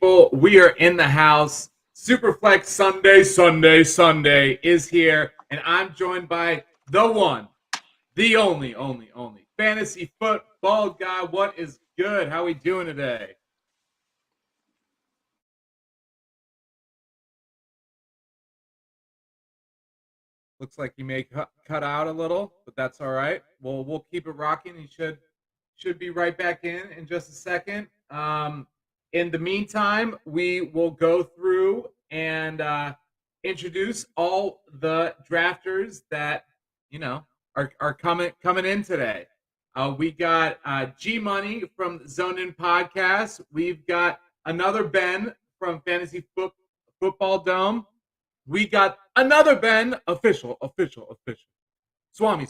people. We are in the house. Superflex Sunday is here, and I'm joined by the one, the only fantasy football guy. What is good? How we doing today? Looks like he may cut out a little, but that's all right. We'll keep it rocking. He should be right back in just a second. In the meantime, we will go through and introduce all the drafters that are coming in today. We got G Money from Zone In Podcast. We've got another Ben from Fantasy Football Dome. We got another Ben, official. Swami.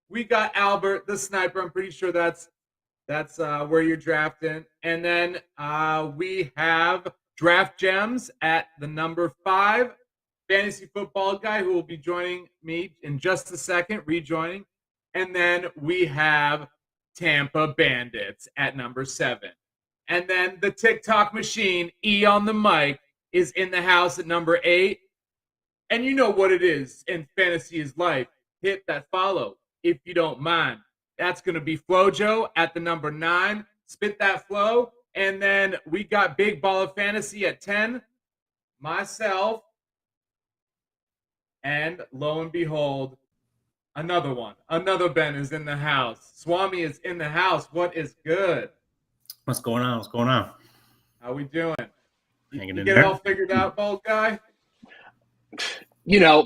We got Albert, the sniper. I'm pretty sure that's where you're drafting. And then we have Draft Gems at the number 5, fantasy football guy, who will be joining me in just a second, rejoining. And then we have Tampa Bandits at number 7. And then the TikTok machine, E on the mic, is in the house at number 8. And you know what it is in fantasy is life. Hit that follow if you don't mind. That's going to be Flojo at the number 9. Spit that flow. And then we got Big Ball of Fantasy at 10. Myself. And lo and behold, another one. Another Ben is in the house. Swami is in the house. What is good? What's going on? How we doing? Hanging you in get there. it all figured out, bald guy?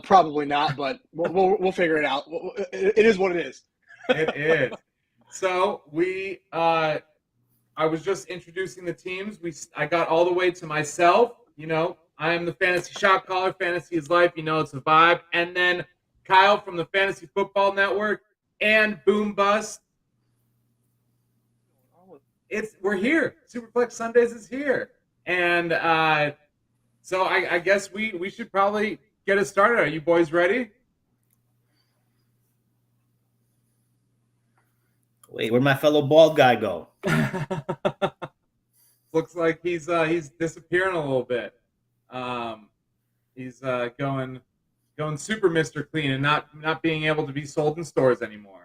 Probably not, but we'll figure it out. It is what it is. It is. So I was just introducing the teams. I got all the way to myself. I am the Fantasy Shotcaller. Fantasy is life. It's a vibe. And then Kyle from the Fantasy Football Network and Boom Bust. We're here. Superflex Sundaze is here. And so I guess we should probably get it started. Are you boys ready? Wait, where'd my fellow bald guy go? Looks like he's disappearing a little bit. He's going super Mr. Clean and not being able to be sold in stores anymore.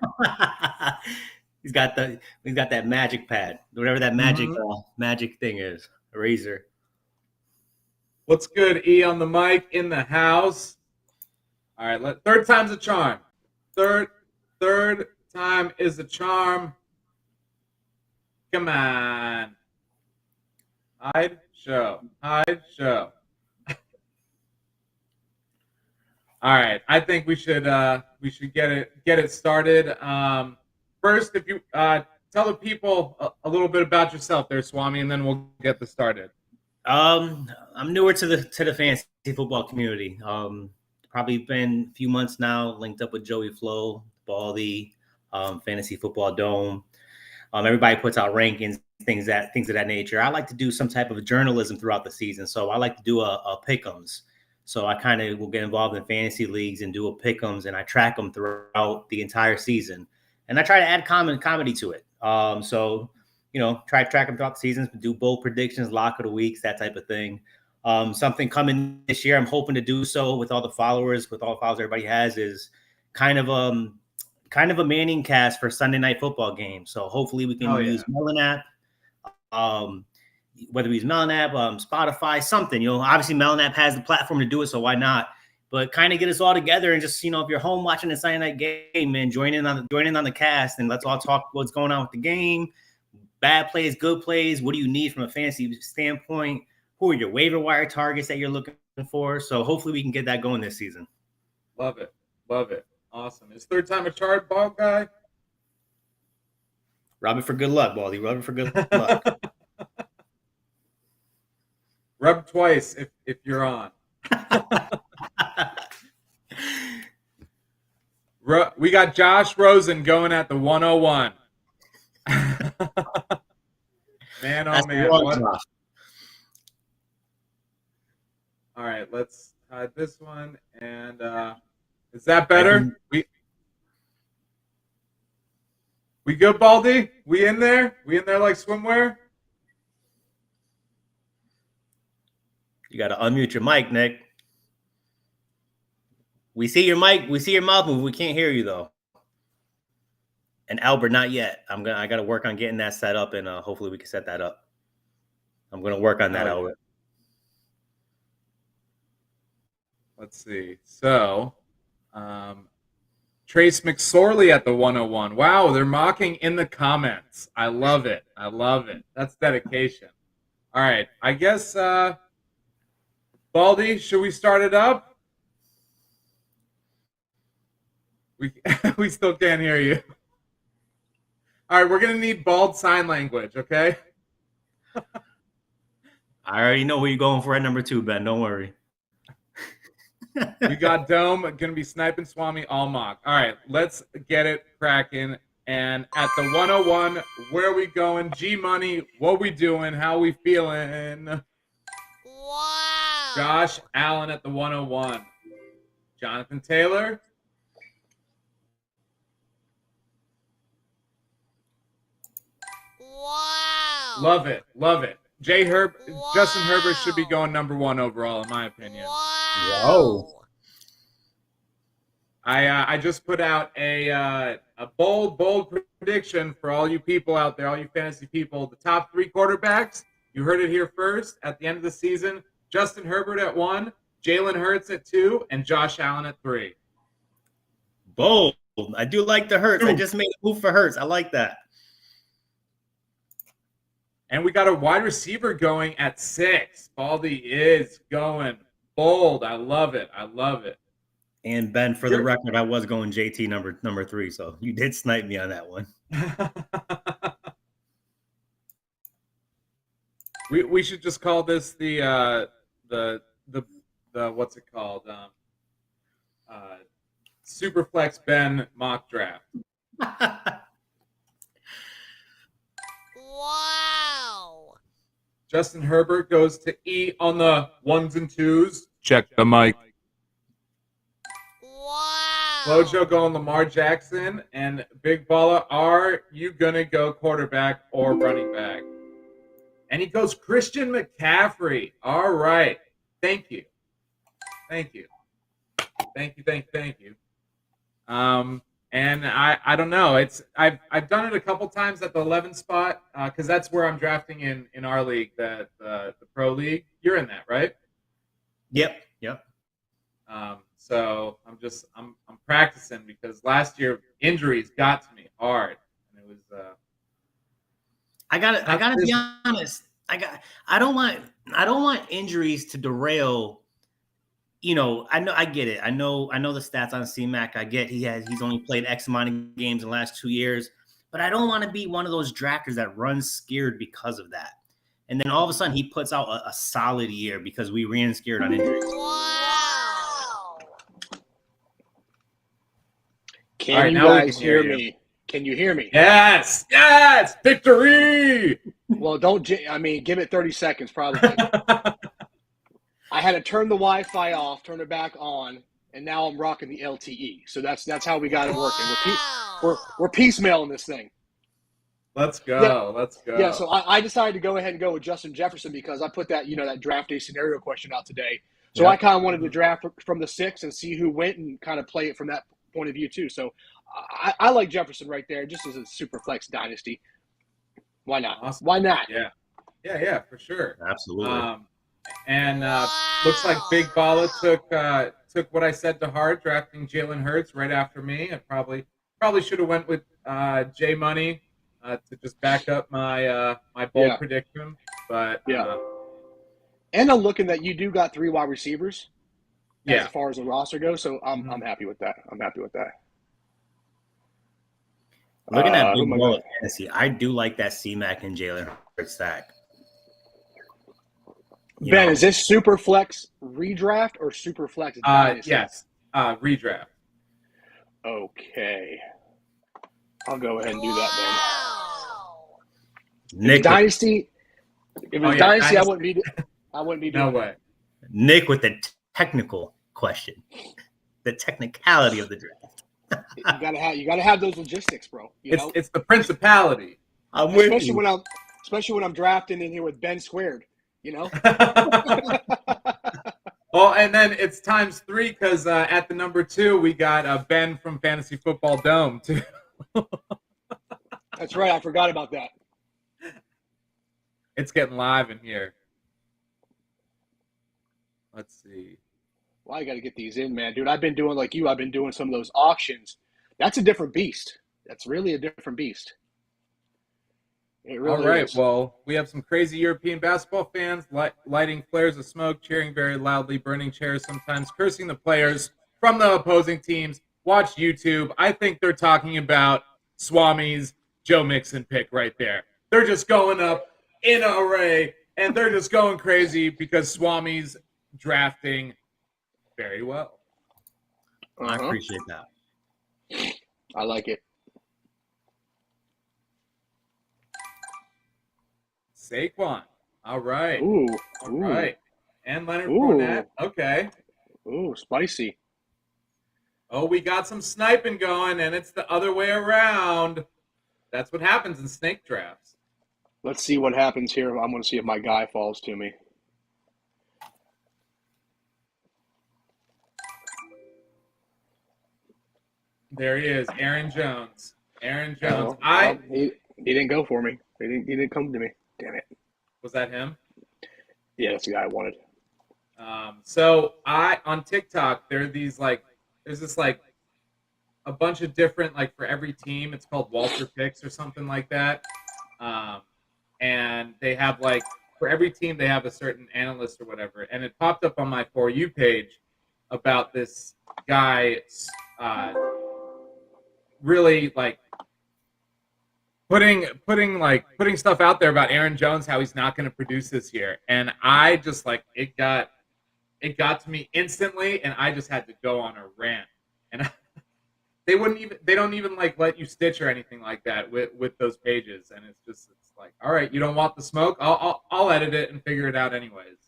He's got that magic pad, whatever that magic thing is, eraser. What's good? E on the mic in the house. All right, third time's a charm. Third time is a charm. Come on. Hide show. All right, I think we should get it started. First, if you tell the people a little bit about yourself there, Swami, and then we'll get this started. I'm newer to the fantasy football community. Probably been a few months now, linked up with Joey Flo, Baldy, Fantasy Football Dome. Everybody puts out rankings, things of that nature. I like to do some type of journalism throughout the season, so I like to do a pick'ems. So I kind of will get involved in fantasy leagues and do a pick'ems, and I track them throughout the entire season, and I try to add comedy to it. So try to track them throughout the seasons, do bold predictions, lock of the weeks, that type of thing. Something coming this year, I'm hoping to do so with all the followers everybody has, is kind of a Manning cast for Sunday night football games. So hopefully we can use Melon app, whether we use Melon app, Spotify, something. Obviously Melon app has the platform to do it, so why not? But kind of get us all together and just, if you're home watching the Sunday night game, man, join in on the cast, and let's all talk what's going on with the game. Bad plays, good plays. What do you need from a fantasy standpoint? Who are your waiver wire targets that you're looking for? So hopefully we can get that going this season. Love it. Awesome. It's third time a chart, bald guy. Rub it for good luck, Baldy. Rub it for good luck. Rub twice if you're on. We got Josh Rosen going at the 101. Man, oh man. All right, let's hide this one. And is that better? We good, Baldy? We in there? We in there like swimwear? You got to unmute your mic, Nick. We see your mic. We see your mouth move. We can't hear you though. And Albert, not yet. I got to work on getting that set up, and hopefully we can set that up. I'm gonna work on that, Albert. Let's see. So, Trace McSorley at the 101. Wow, they're mocking in the comments. I love it. I love it. That's dedication. All right, I guess, Baldy, should we start it up? We still can't hear you. All right, we're going to need bald sign language, okay? I already know who you're going for at number 2, Ben. Don't worry. We got Dome, going to be sniping Swami all mock. All right, let's get it cracking. And at the 101, where are we going? G-Money, what we doing? How we feeling? Wow. Josh Allen at the 101. Jonathan Taylor. Wow. Love it. Love it. Wow. Justin Herbert should be going number 1 overall, in my opinion. Wow. I just put out a bold prediction for all you people out there, all you fantasy people. The top 3 quarterbacks, you heard it here first. At the end of the season, Justin Herbert at 1, Jalen Hurts at 2, and Josh Allen at 3. Bold. I do like the Hurts. I just made a move for Hurts. I like that. And we got a wide receiver going at 6. Baldy is going bold. I love it. I love it. And Ben, for the record, I was going JT number 3, so you did snipe me on that one. we should just call this the what's it called? Superflex Ben mock draft. Wow. Justin Herbert goes to E on the 1s and 2s. Check the mic. Wow. Flojo going Lamar Jackson, and Big Baller, are you going to go quarterback or running back? And he goes Christian McCaffrey. All right. Thank you. Thank you. Thank you. Thank you. Thank you. And I don't know. I've done it a couple times at the 11 spot because that's where I'm drafting in our league, the pro league. You're in that, right? Yep. So I'm practicing because last year injuries got to me hard, and it was. I gotta be honest. I don't want injuries to derail. You know, I get it. I know the stats on C-Mac. I get he's only played X amount of games in the last 2 years, but I don't want to be one of those drafters that runs scared because of that. And then all of a sudden he puts out a solid year because we ran scared on injuries. Wow. Can you guys hear me? Can you hear me? Yes, victory. Well, give it 30 seconds probably. I had to turn the Wi-Fi off, turn it back on, and now I'm rocking the LTE. So that's how we got it working. We're piecemealing this thing. Let's go. Yeah. Let's go. Yeah, so I decided to go ahead and go with Justin Jefferson because I put that that draft day scenario question out today. So I kind of wanted to draft from the 6 and see who went and kind of play it from that point of view too. So I like Jefferson right there, just as a super flex dynasty. Why not? Awesome. Why not? Yeah, for sure. Absolutely. And looks like Big Balla took what I said to heart, drafting Jalen Hurts right after me. I probably should have went with J Money to just back up my my bold prediction. But and I'm looking that you do got 3 wide receivers. As far as the roster goes, so I'm happy with that. Looking at Big Ball Fantasy, I do like that C-Mac and Jalen Hurts stack. Ben, is this super flex redraft or super flex dynasty? Yes, redraft. Okay, I'll go ahead and do that then. Nick, dynasty. If it was dynasty, I wouldn't be doing No way. Nick with the technical question, the technicality of the draft. You gotta have those logistics, bro. It's the principality. I'm with especially you. when I'm drafting in here with Ben squared. Oh, and then it's times 3 because at the number 2 we got Ben from Fantasy Football Dome too. That's right. I forgot about that. It's getting live in here. Let's see. Well, I got to get these in, man, dude. I've been doing like you. I've been doing some of those auctions. That's a different beast. That's really a different beast. It really All right. is. Well, we have some crazy European basketball fans lighting flares of smoke, cheering very loudly, burning chairs, sometimes cursing the players from the opposing teams. Watch YouTube. I think they're talking about Swami's Joe Mixon pick right there. They're just going up in an array, and they're just going crazy because Swami's drafting very well. I appreciate that. I like it. Saquon. All right. Ooh. All right. And Leonard Ooh. Fournette. Okay. Ooh, spicy. Oh, we got some sniping going, and it's the other way around. That's what happens in snake drafts. Let's see what happens here. I'm going to see if my guy falls to me. There he is, Aaron Jones. Aaron Jones. He didn't go for me. He didn't come to me. Damn it. Was that him? Yeah, that's the guy I wanted. So on TikTok, there's this a bunch of different, like, for every team. It's called Walter Picks or something like that. And they have, like, for every team, they have a certain analyst or whatever. And it popped up on my For You page about this guy really, like, putting stuff out there about Aaron Jones, how he's not going to produce this year. And I just, like, it got to me instantly, and I just had to go on a rant. And they don't even like let you stitch or anything like that with those pages. And it's like, all right, you don't want the smoke? I'll edit it and figure it out anyways.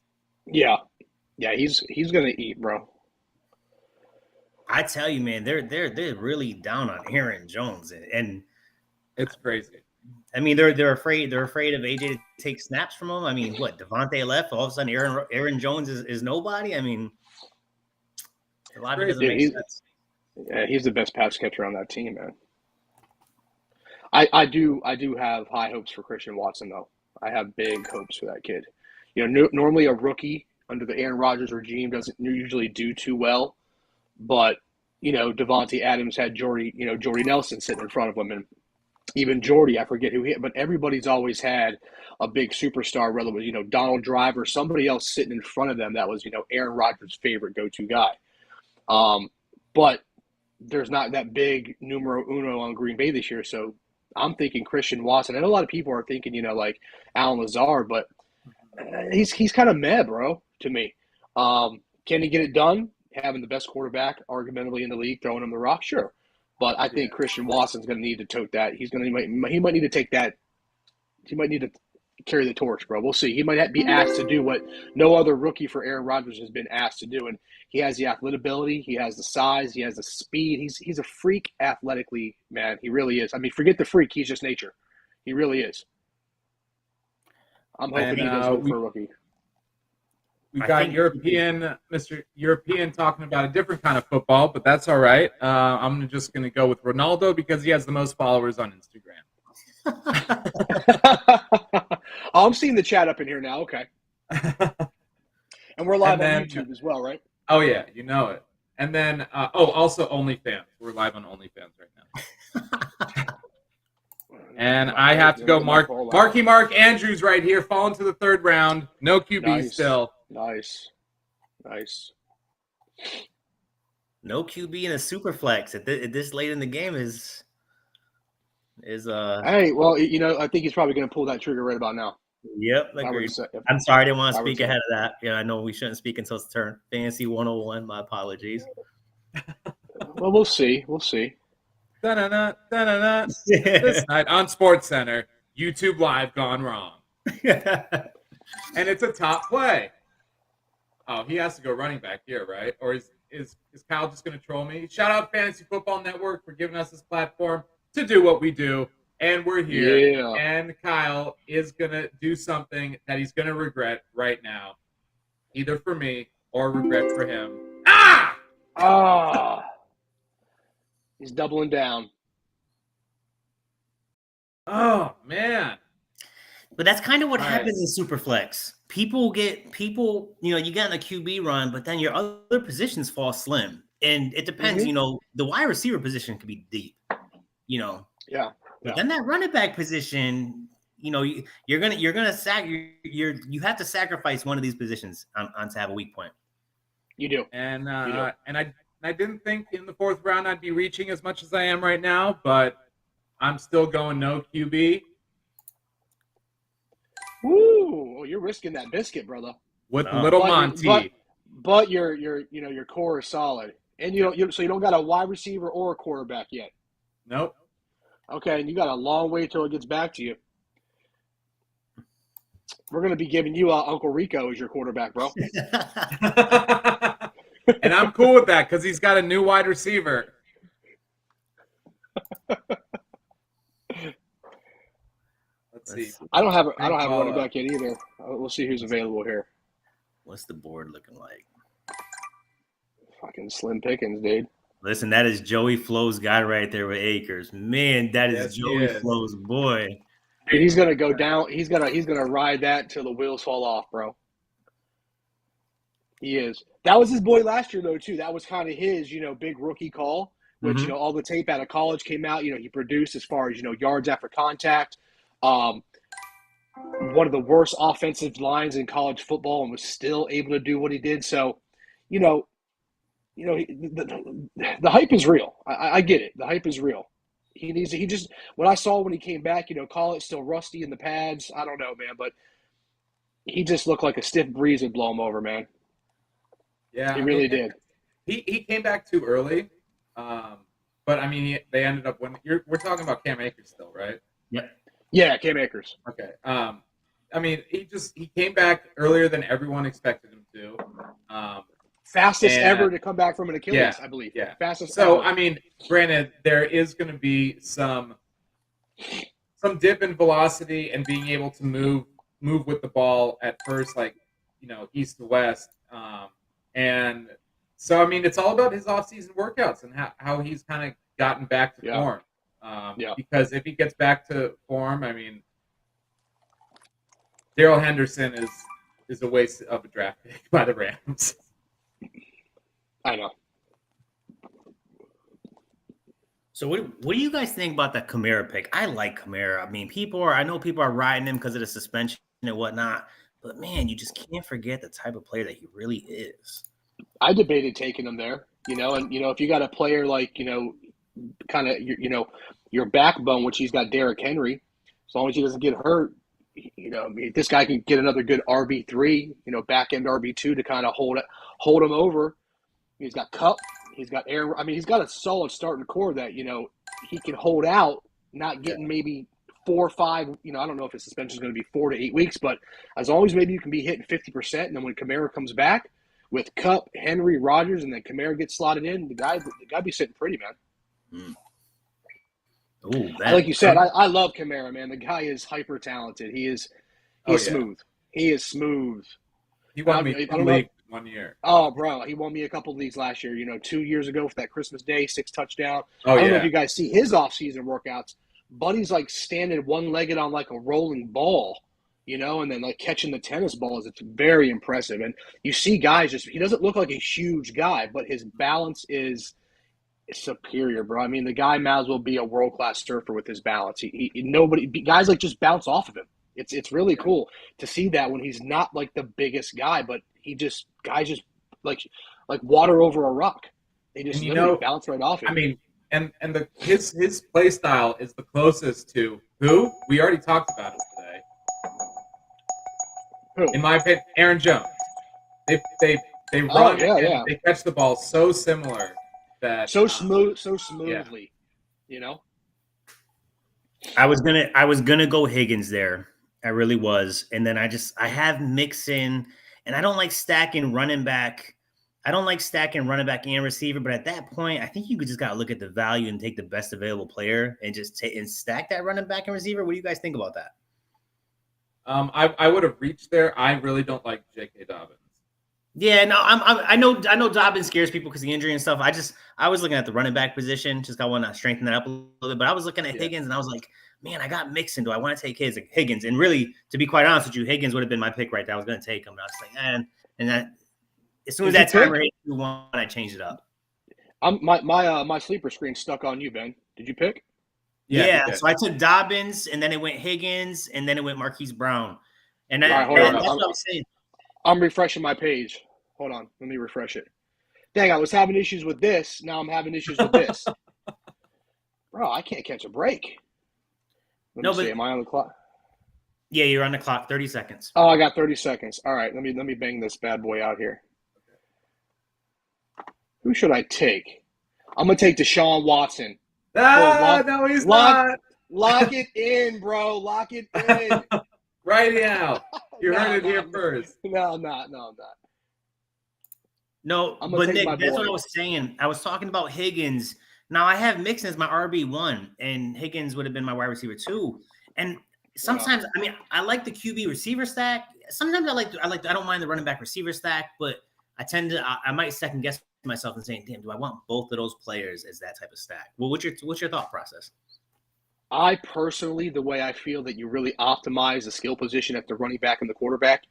Yeah. Yeah, he's going to eat, bro. I tell you, man, they're really down on Aaron Jones, and it's crazy. I mean, they're afraid of AJ to take snaps from him. I mean, what, Devontae left, all of a sudden Aaron Jones is nobody. I mean, a lot of it doesn't make sense. Yeah, he's the best pass catcher on that team, man. I do have high hopes for Christian Watson, though. I have big hopes for that kid. You know, normally a rookie under the Aaron Rodgers regime doesn't usually do too well, but you know, Devontae Adams had Jordy Nelson sitting in front of him, and even Jordy, I forget who he had, but everybody's always had a big superstar, whether it was, you know, Donald Driver, somebody else sitting in front of them that was, you know, Aaron Rodgers' favorite go-to guy. But there's not that big numero uno on Green Bay this year, so I'm thinking Christian Watson. And a lot of people are thinking, you know, like Alan Lazard, but he's kind of meh, bro, to me. Can he get it done? Having the best quarterback, arguably in the league, throwing him the rock, sure. But I think Christian Watson's going to need to tote that. He might need to take that. He might need to carry the torch, bro. We'll see. He might be asked to do what no other rookie for Aaron Rodgers has been asked to do, and he has the athletic, he has the size, he has the speed. He's a freak athletically, man. He really is. I mean, forget the freak. He's just nature. He really is. I'm hoping he does good for a rookie. We got Mr. European talking about a different kind of football, but that's all right. I'm just going to go with Ronaldo because he has the most followers on Instagram. I'm seeing the chat up in here now. Okay. And we're live on YouTube as well, right? Oh, yeah. You know it. And then, also OnlyFans. We're live on OnlyFans right now. And I have to go Mark Andrews right here, falling to the third round. No QB still. Nice. No QB in a Superflex at this late in the game is. Hey, well, you know, I think he's probably going to pull that trigger right about now. Yep, agreed. I'm sorry, I didn't want to speak ahead of that. Yeah, I know we shouldn't speak until it's turn. Fantasy 101. My apologies. Well, we'll see. Da-na-na, da-na-na. This night on SportsCenter, YouTube Live gone wrong. And it's a top play. Oh, he has to go running back here, right? Or is Kyle just going to troll me? Shout out Fantasy Football Network for giving us this platform to do what we do. And we're here. Yeah. And Kyle is going to do something that he's going to regret right now, either for me or regret for him. Ah! Oh, he's doubling down. Oh, man. But that's kind of what All happens in Superflex. People, you get in a QB run, but then your other positions fall slim. And it depends, the wide receiver position can be deep, Yeah. But then that running back position, you have to sacrifice one of these positions on to have a weak point. You do. And I didn't think in the fourth round I'd be reaching as much as I am right now, but I'm still going no QB. Woo! You're risking that biscuit, brother. With little Monty. But your core is solid, and you don't got a wide receiver or a quarterback yet. Nope. Okay, and you got a long way till it gets back to you. We're gonna be giving you Uncle Rico as your quarterback, bro. And I'm cool with that because he's got a new wide receiver. Let's see. I don't have a running back yet either. We'll see who's available here. What's the board looking like? Fucking slim pickings, dude. Listen, that is Joey Flo's guy right there with Akers. Man, that is Yes, Joey Flo's boy. Dude, he's gonna go down. He's gonna ride that till the wheels fall off, bro. He is. That was his boy last year though too. That was kind of his, big rookie call. Which all the tape out of college came out. He produced as far as yards after contact. One of the worst offensive lines in college football, and was still able to do what he did. So, the hype is real. I get it. The hype is real. What I saw when he came back, Collett's still rusty in the pads. I don't know, man, but he just looked like a stiff breeze would blow him over, man. Yeah, he really did. He came back too early, but I mean, they ended up we're talking about Cam Akers still, right? Yep. Yeah, Cam Akers. Okay. I mean, he came back earlier than everyone expected him to. Fastest ever to come back from an Achilles, I believe. Yeah. Fastest So, ever. I mean, granted, there is going to be some dip in velocity and being able to move with the ball at first, like, east to west. And so, I mean, it's all about his off-season workouts and how he's kind of gotten back to form. Because if he gets back to form, I mean, Darrell Henderson is a waste of a draft pick by the Rams. I know. So what do you guys think about that Kamara pick? I like Kamara. I mean, I know people are riding him because of the suspension and whatnot, but man, you just can't forget the type of player that he really is. I debated taking him there, and if you got a player like, kind of, your backbone, which he's got Derrick Henry, as long as he doesn't get hurt, I mean, this guy can get another good RB3, back end RB2 to kind of hold him over. He's got Kupp, he's got Aaron. I mean, he's got a solid starting core that he can hold out, not getting maybe 4 or 5. I don't know if his suspension is going to be 4 to 8 weeks, but as long as maybe you can be hitting 50%, and then when Kamara comes back with Kupp, Henry, Rodgers, and then Kamara gets slotted in, the guy be sitting pretty, man. Ooh, like you said, I love Kamara, man. The guy is hyper talented. He's smooth. He is smooth. He won me 2 leagues 1 year. Oh, bro, he won me a couple leagues last year. 2 years ago for that Christmas Day 6 touchdown. Oh, I don't know if you guys see his offseason workouts. Buddy's like standing one-legged on like a rolling ball, and then like catching the tennis balls. It's very impressive. And you see guys he doesn't look like a huge guy, but his balance is superior, bro. I mean, the guy might as well be a world-class surfer with his balance. Guys like just bounce off of him. It's really cool to see that when he's not like the biggest guy, but guys just like water over a rock. They just literally bounce right off him. I mean, and his play style is the closest to who we already talked about it today. Who? In my opinion, Aaron Jones. They run and they catch the ball so similar that so smoothly, I was gonna go Higgins there. I really was. And then I have Mixon, and I don't like stacking running back. I don't like stacking running back and receiver, but at that point, I think you just got to look at the value and take the best available player and just and stack that running back and receiver. What do you guys think about that? I would have reached there. I really don't like J.K. Dobbins. Yeah, no, I know Dobbins scares people because of the injury and stuff. I was looking at the running back position, just I want to strengthen that up a little bit. But I was looking at Higgins and I was like, man, I got Mixon. Do I want to take Higgins? And really, to be quite honest with you, Higgins would have been my pick right there. I was going to take him. And I was like, man, and that as soon as that timer hit 2-1, I changed it up. My sleeper screen stuck on you, Ben. Did you pick? Yeah, so I took Dobbins, and then it went Higgins, and then it went Marquise Brown. And Right, hold that's on. what I'm saying. I'm refreshing my page. Hold on. Let me refresh it. Dang, I was having issues with this. Now I'm having issues with this. Bro, I can't catch a break. Let me see. Am I on the clock? Yeah, you're on the clock. 30 seconds. Oh, I got 30 seconds. All right, let me bang this bad boy out here. Who should I take? I'm going to take Deshaun Watson. No, he's not. Lock it in, bro. Lock it in. Right now. You heard it here first. No, I'm not. No, but Nick, that's what I was saying. I was talking about Higgins. Now I have Mixon as my RB1, and Higgins would have been my wide receiver 2. And sometimes, I mean, I like the QB receiver stack. Sometimes I don't mind the running back receiver stack, but I might second guess myself and saying, damn, do I want both of those players as that type of stack? Well, what's your thought process? I personally, the way I feel that you really optimize the skill position at the running back and the quarterback,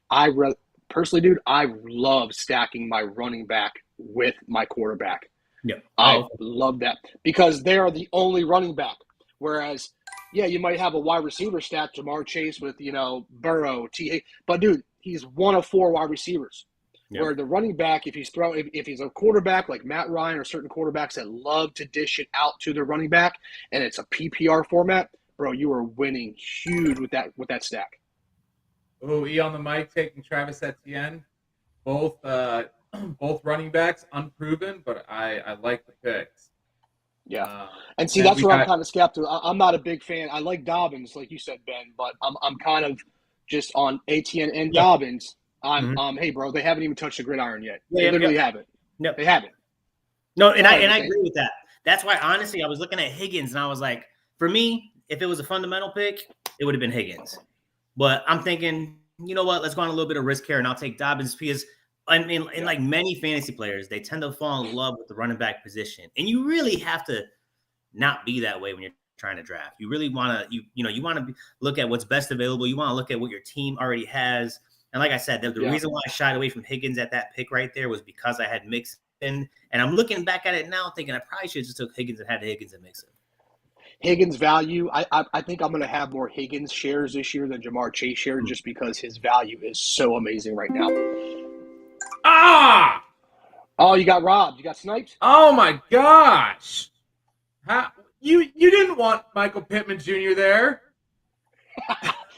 personally, dude, I love stacking my running back with my quarterback. Yeah, I love that because they are the only running back. Whereas, yeah, you might have a wide receiver stack, Jamar Chase with Burrow, T. But dude, he's one of 4 wide receivers. Yeah. Where the running back, if he's a quarterback like Matt Ryan or certain quarterbacks that love to dish it out to the running back, and it's a PPR format, bro, you are winning huge with that stack. Oh, E on the mic taking Travis Etienne. Both running backs, unproven, but I like the picks. Yeah, and see that's where I'm kind of skeptical. I'm not a big fan. I like Dobbins, like you said, Ben, but I'm kind of just on Etienne and Dobbins. Hey, bro, they haven't even touched the gridiron yet. They literally haven't. No, they haven't. No, and I agree with that. That's why, honestly, I was looking at Higgins, and I was like, for me, if it was a fundamental pick, it would have been Higgins. But I'm thinking, you know what? Let's go on a little bit of risk here, and I'll take Dobbins because, I mean, in like many fantasy players, they tend to fall in love with the running back position, and you really have to not be that way when you're trying to draft. You really want to, you want to look at what's best available. You want to look at what your team already has. And like I said, the reason why I shied away from Higgins at that pick right there was because I had Mixon. And I'm looking back at it now thinking I probably should have just took Higgins and had Higgins and Mixon. Higgins' value, I think I'm going to have more Higgins shares this year than Jamar Chase shares just because his value is so amazing right now. Oh, you got robbed. You got sniped? Oh, my gosh. You didn't want Michael Pittman Jr. there.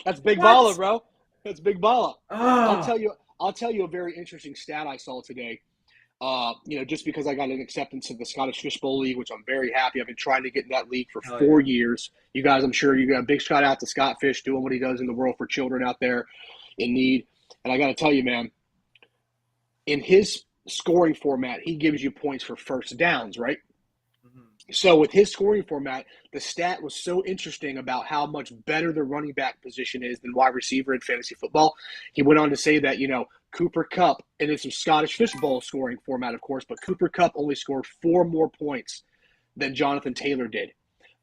That's big baller, bro. That's big baller. Oh. I'll tell you a very interesting stat I saw today. Just because I got an acceptance of the Scottish Fishbowl League, which I'm very happy. I've been trying to get in that league for 4 years. You guys, I'm sure you got a big shout out to Scott Fish doing what he does in the world for children out there in need. And I got to tell you, man, in his scoring format, he gives you points for first downs, right? So with his scoring format, the stat was so interesting about how much better the running back position is than wide receiver in fantasy football. He went on to say that, Cooper Kupp, and it's a Scottish Fishbowl scoring format, of course, but Cooper Kupp only scored 4 more points than Jonathan Taylor did.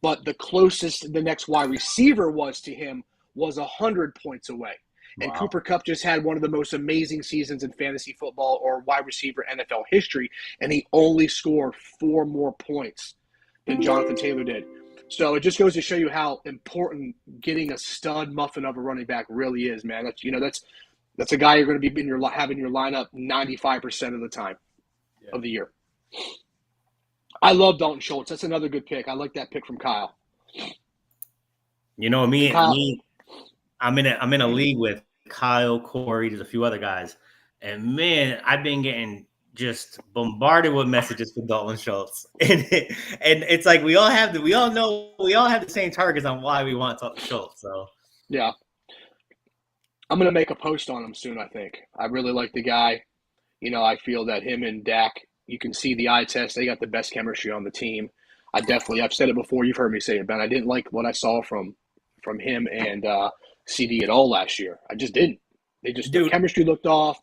But the closest the next wide receiver was to him was 100 points away. And Cooper Kupp just had one of the most amazing seasons in fantasy football or wide receiver NFL history, and he only scored 4 more points than Jonathan Taylor did. So it just goes to show you how important getting a stud muffin of a running back really is, man. That's a guy you're going to be having your lineup 95% of the time of the year. I love Dalton Schultz. That's another good pick. I like that pick from Kyle. I'm in a league with Kyle, Corey, there's a few other guys, and man, I've been getting just bombarded with messages for Dalton Schultz, and it's like we all have the same targets on why we want Dalton Schultz. So yeah, I'm gonna make a post on him soon. I think I really like the guy. I feel that him and Dak, you can see the eye test. They got the best chemistry on the team. I've said it before. You've heard me say it, Ben. I didn't like what I saw from him and CD at all last year. I just didn't. The chemistry looked off.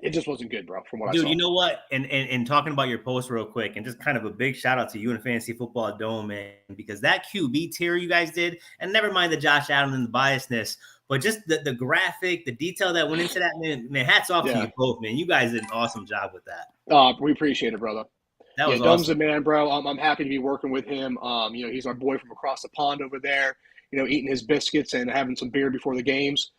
it just wasn't good, bro, from what I Dude, saw. you know what? And talking about your post real quick, and just kind of a big shout out to you and Fantasy Football Dome, man, because that QB tier you guys did, and never mind the Josh Allen and the biasness, but just the graphic, the detail that went into that, man, hats off to you both, man. You guys did an awesome job with that. We appreciate it, brother. That was Dome's awesome. a man, bro. I'm happy to be working with him. He's our boy from across the pond over there, eating his biscuits and having some beer before the games.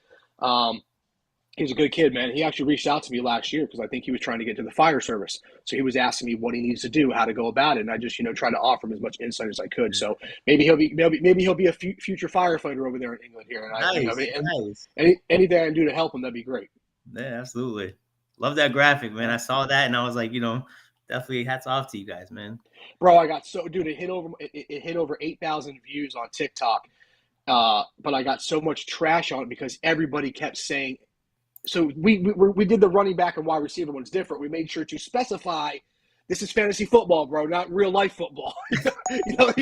He's a good kid, man. He actually reached out to me last year because I think he was trying to get to the fire service. So he was asking me what he needs to do, how to go about it, and I just, tried to offer him as much insight as I could. So maybe he'll be a future firefighter over there in England here. And Nice. Anything I can do to help him, that'd be great. Yeah, absolutely. Love that graphic, man. I saw that and I was like, definitely hats off to you guys, man. Bro, it hit over 8,000 views on TikTok. But I got so much trash on it because everybody kept saying. So we did the running back and wide receiver ones different. We made sure to specify this is fantasy football, bro, not real life football. you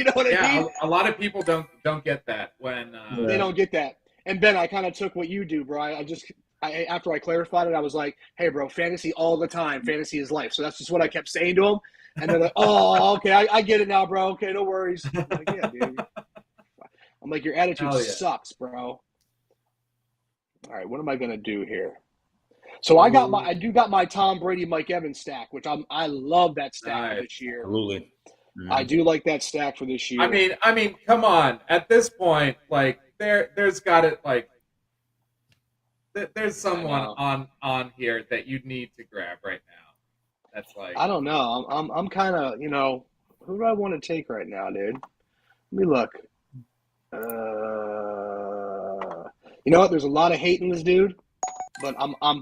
know what I mean? A lot of people don't get that when they don't get that. And Ben, I kind of took what you do, bro. I after I clarified it, I was like, hey, bro, fantasy all the time. Fantasy is life. So that's just what I kept saying to them. And they're like, oh, okay, I get it now, bro. Okay, no worries. I'm like, yeah, dude. I'm like, your attitude sucks, bro. All right, what am I gonna do here? So I got my Tom Brady, Mike Evans stack, which I love that stack for this year. Absolutely. I do like that stack for this year. I mean, come on. At this point, like there's got it like there's someone on here that you need to grab right now. That's like I don't know. I'm kind of who do I want to take right now, dude? Let me look. You know what? There's a lot of hate in this dude, but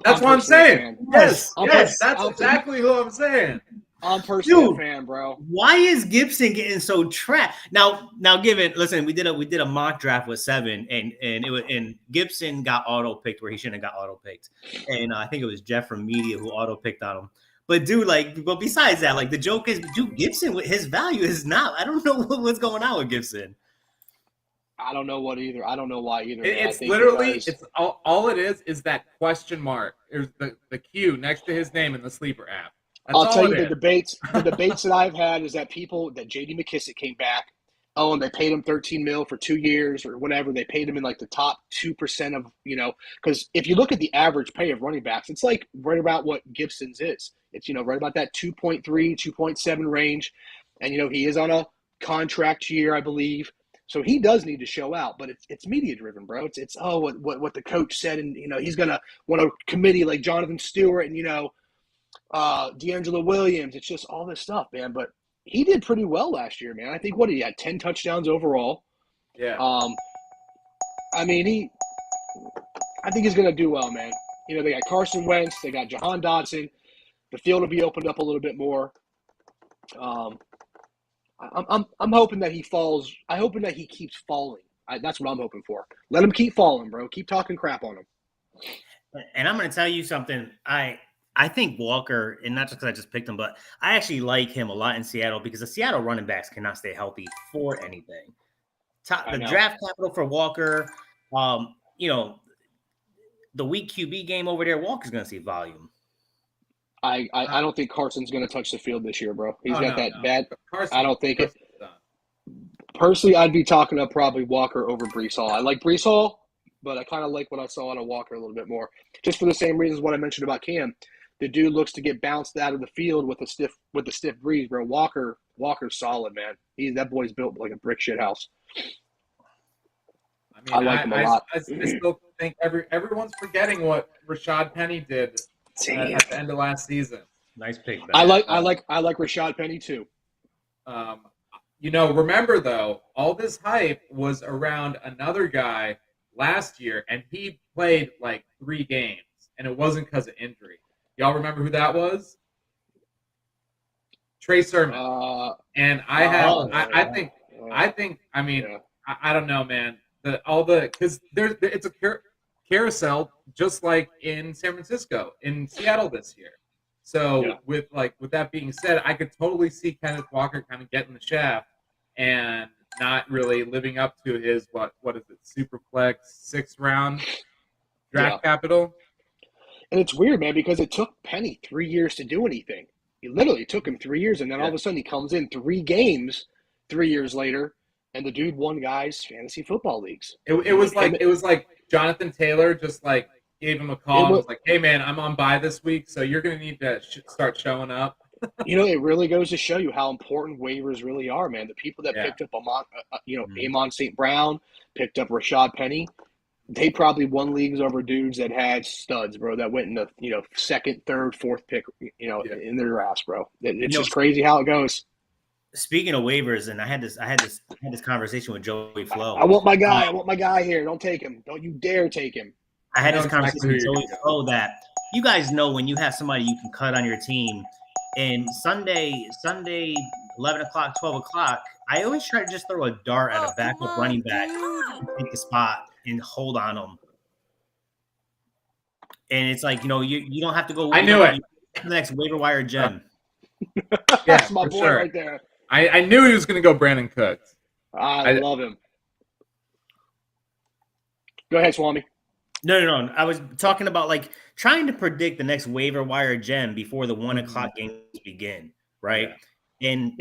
That's what I'm saying. Yes, that's exactly what I'm saying. I'm personally a fan, bro. Why is Gibson getting so trapped? Now, listen, we did a mock draft with 7, and Gibson got auto picked where he shouldn't have got auto picked, and I think it was Jeff from Media who auto picked on him. But dude, but besides that, the joke is, dude, Gibson, his value is not. I don't know what's going on with Gibson. I don't know what either. I don't know why either. It's literally it's all it is that question mark. There's the Q next to his name in the sleeper app. I'll tell you the debates that I've had is that J.D. McKissick came back. Oh, and they paid him $13 million for 2 years or whatever. They paid him in the top 2% of because if you look at the average pay of running backs, it's right about what Gibson's is. It's right about that 2.3, 2.7 range, and he is on a contract year, I believe. So he does need to show out, but it's media driven, bro. It's what the coach said, and he's gonna want a committee like Jonathan Stewart and D'Angelo Williams. It's just all this stuff, man. But he did pretty well last year, man. I think he had 10 touchdowns overall. Yeah. I think he's gonna do well, man. They got Carson Wentz, they got Jahan Dotson. The field will be opened up a little bit more. I'm hoping that he falls. I'm hoping that he keeps falling. That's what I'm hoping for. Let him keep falling, bro. Keep talking crap on him. And I'm going to tell you something. I think Walker, and not just because I just picked him, but I actually like him a lot in Seattle because the Seattle running backs cannot stay healthy for anything. The draft capital for Walker, the weak QB game over there, Walker's going to see volume. I don't think Carson's going to touch the field this year, bro. He's got that bad. Carson, I don't think it. Personally, I'd be talking up probably Walker over Breece Hall. I like Breece Hall, but I kind of like what I saw out of Walker a little bit more, just for the same reasons what I mentioned about Cam. The dude looks to get bounced out of the field with a stiff breeze, bro. Walker's solid, man. That boy's built like a brick shit house. I like him a lot. I still think everyone's forgetting what Rashad Penny did. At the end of last season. Nice pick. I like Rashad Penny too. Remember though, all this hype was around another guy last year, and he played 3 games, and it wasn't because of injury. Y'all remember who that was? Trey Sermon. I don't know, man. Because it's a carousel just like in San Francisco, in Seattle this year. So with that being said, I could totally see Kenneth Walker kind of getting the shaft and not really living up to his what is it, Superflex 6th round draft capital. And it's weird, man, because it took Penny 3 years to do anything. It literally took him 3 years, and then all of a sudden he comes in 3 games 3 years later, and the dude won guys fantasy football leagues. It was like Jonathan Taylor just like gave him a call and was like, "Hey man, I'm on bye this week, so you're gonna need to start showing up." It really goes to show you how important waivers really are, man. The people that picked up Amon St. Brown, picked up Rashad Penny, they probably won leagues over dudes that had studs, bro, that went in the second, third, fourth pick, in their drafts, bro. It's just crazy how it goes. Speaking of waivers, and I had this conversation with Joey Flo. I want my guy here. Don't take him. Don't you dare take him. I had this conversation with Joey Flo that you guys know when you have somebody you can cut on your team. And Sunday, 11 o'clock, 12 o'clock, I always try to just throw a dart at a backup running back and take the spot and hold on them. And it's like, you don't have to go. I knew it. The next waiver wire gem. That's my boy right there. I knew he was going to go Brandon Cooks. I love him. Go ahead, Swami. No. I was talking about like trying to predict the next waiver wire gem before the 1 o'clock games begin, right? And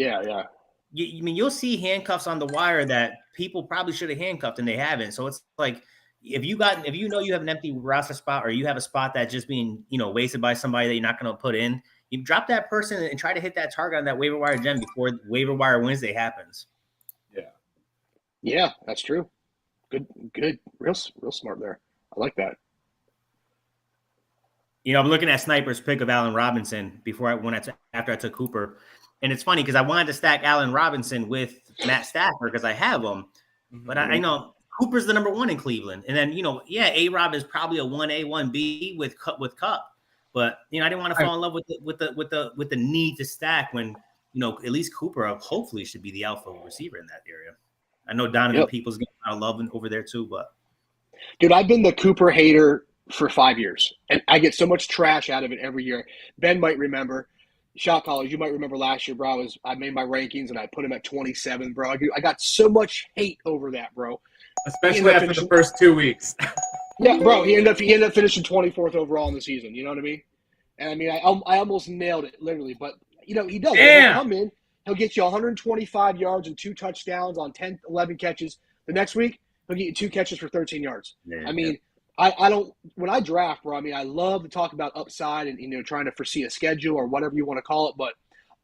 you'll see handcuffs on the wire that people probably should have handcuffed and they haven't. So it's like if you have an empty roster spot or you have a spot that's just being wasted by somebody that you're not going to put in, you drop that person and try to hit that target on that waiver wire gem before waiver wire Wednesday happens. Yeah, that's true. Good, real smart there. I like that. I'm looking at Sniper's pick of Allen Robinson after I took Cooper. And it's funny because I wanted to stack Allen Robinson with Matt Stafford because I have him. But I know Cooper's the number 1 in Cleveland. And then, A-Rob is probably a 1A, 1B with Cup. But, I didn't want to fall in love with the need to stack when, at least Cooper hopefully should be the alpha receiver in that area. I know Donovan Peoples getting a lot of love over there too, but. Dude, I've been the Cooper hater for 5 years, and I get so much trash out of it every year. Ben might remember. Shotcallers, you might remember last year, bro. I made my rankings, and I put him at 27, bro. I got so much hate over that, bro. Especially after the first 2 weeks. Yeah, bro. He ended up finishing 24th overall in the season. You know what I mean? And I mean, I almost nailed it, literally. But, he does. He'll come in. He'll get you 125 yards and 2 touchdowns on 10, 11 catches. The next week, he'll get you 2 catches for 13 yards. I mean, I don't – when I draft, bro, I mean, I love to talk about upside and, trying to foresee a schedule or whatever you want to call it. But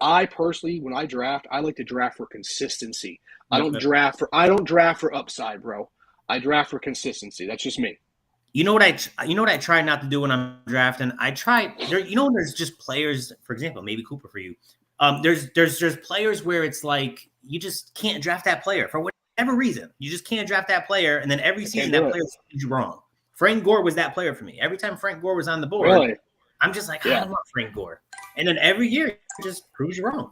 I personally, when I draft, I like to draft for consistency. I don't draft for upside, bro. I draft for consistency. That's just me. You know what I try not to do when I'm drafting? There's just players, for example, maybe Cooper for you. There's players where it's like you just can't draft that player for whatever reason. You just can't draft that player, and then every season that player is wrong. Frank Gore was that player for me. Every time Frank Gore was on the board, I'm just like, I don't want Frank Gore. And then every year, it just proves you wrong.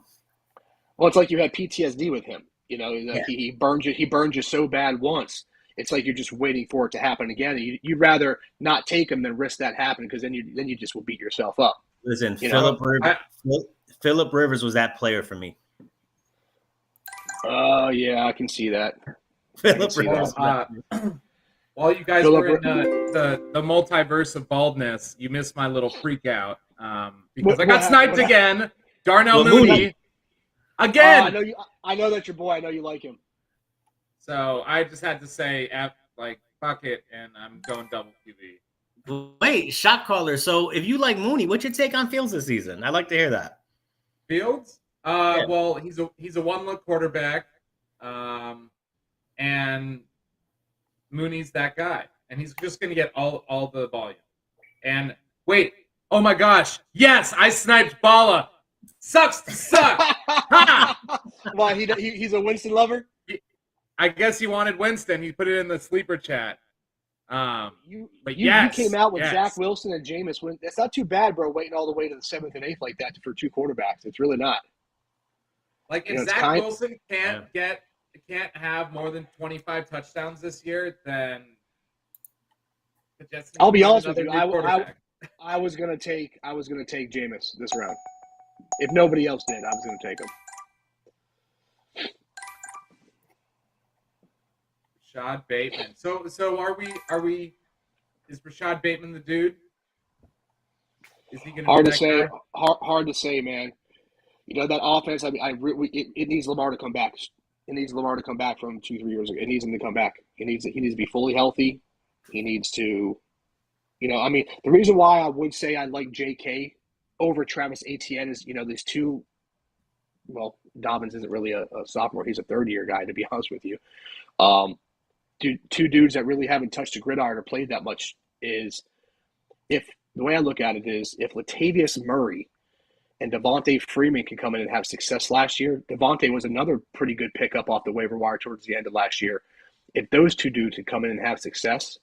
Well, it's like you had PTSD with him. He burned you. He burned you so bad once. It's like you're just waiting for it to happen again. You'd rather not take him than risk that happening because then you just will beat yourself up. Listen, Phillip Rivers was that player for me. Oh, yeah, I can see that. Phillip Rivers. While you guys were in the multiverse of baldness, you missed my little freak out because I got sniped again. Darnell Mooney. Again. I know that's your boy. I know you like him. So I just had to say, fuck it, and I'm going double QB. Wait, shot caller. So if you like Mooney, what's your take on Fields this season? I'd like to hear that. Fields? Well, he's a one-look quarterback, and Mooney's that guy, and he's just going to get all the volume. And wait, oh my gosh, yes, I sniped Bala. Sucks to suck. Ha! Why he's a Winston lover? I guess he wanted Winston. He put it in the sleeper chat. You came out with Zach Wilson and Jameis. It's not too bad, bro, waiting all the way to the 7th and 8th like that for 2 quarterbacks. It's really not. Like, if Zach Wilson can't have more than 25 touchdowns this year, then the Jets. I'll be honest with you. I was gonna take Jameis this round. If nobody else did, I was gonna take him. Rashad Bateman. So are we? Is Rashad Bateman the dude? Is he going to Hard be to that say. guy? Hard to say, man. You know that offense. I mean, it needs Lamar to come back. It needs Lamar to come back from 2-3 years ago. It needs him to come back. He needs to be fully healthy. He needs to, I mean, the reason why I would say I like J.K. over Travis Etienne is, these two. Well, Dobbins isn't really a sophomore. He's a third-year guy, to be honest with you. Two dudes that really haven't touched the gridiron or played that much is if the way I look at it is if Latavius Murray and Devontae Freeman can come in and have success last year. Devontae was another pretty good pickup off the waiver wire towards the end of last year. If those two dudes can come in and have success,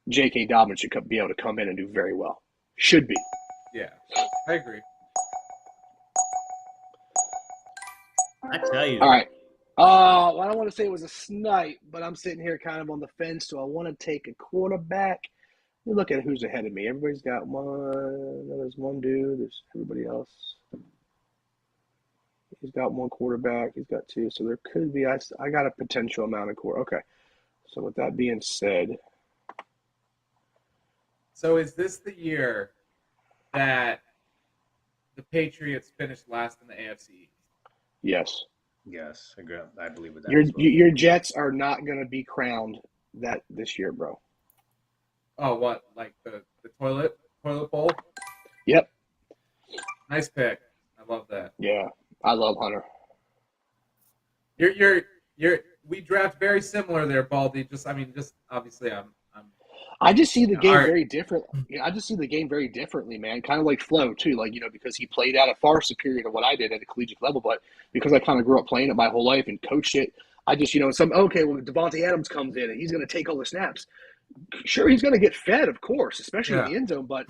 J.K. Dobbins should be able to come in and do very well. Should be. Yeah, I agree. I tell you. All right. Well, I don't want to say it was a snipe, but I'm sitting here kind of on the fence, so I want to take a quarterback. You look at who's ahead of me. Everybody's got one. There's one dude. There's everybody else. He's got one quarterback. He's got two. So there could be. I got a potential amount of Okay. So with that being said. So is this the year that the Patriots finished last in the AFC? Yes. Yes, I believe with that. Your Jets are not going to be crowned this year, bro. Oh, what? Like the toilet bowl? Yep. Nice pick. I love that. Yeah, I love Hunter. We draft very similar there, Baldy. Just obviously I just see the game All right. very different. I just see the game very differently, man. Kind of like Flo too, because he played at a far superior to what I did at a collegiate level. But because I kind of grew up playing it my whole life and coached it, I just when Devontae Adams comes in and he's going to take all the snaps. Sure, he's going to get fed, of course, especially in the end zone. But,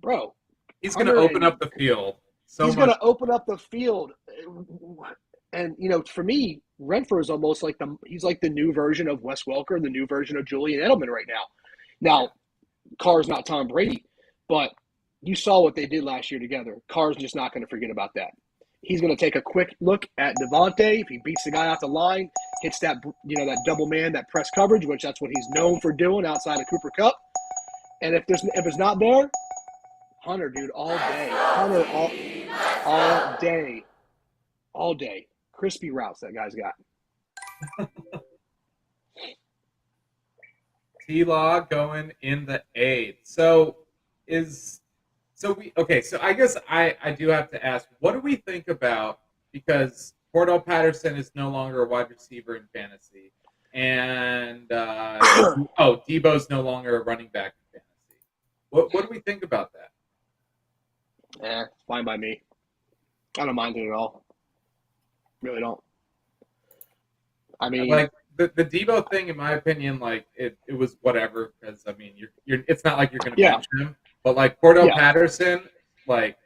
bro, he's going to open up the field. He's going to open up the field, and for me, Renfrow is almost like he's like the new version of Wes Welker, the new version of Julian Edelman right now. Now, Carr's not Tom Brady, but you saw what they did last year together. Carr's just not going to forget about that. He's going to take a quick look at Devontae. If he beats the guy off the line, hits that that double man, that press coverage, which that's what he's known for doing outside of Cooper Kupp. And if it's not there, Hunter, dude, all day. Hunter, all day. Crispy routes that guy's got. T-Law going in the 8th. So I guess I do have to ask, what do we think about, because Cordell Patterson is no longer a wide receiver in fantasy, and Debo's no longer a running back in fantasy. What do we think about that? Fine by me. I don't mind it at all. Really don't. I mean, like the Debo thing, in my opinion, like it was whatever, because I mean you're it's not like you're going to bench him, but like Cordell Patterson, like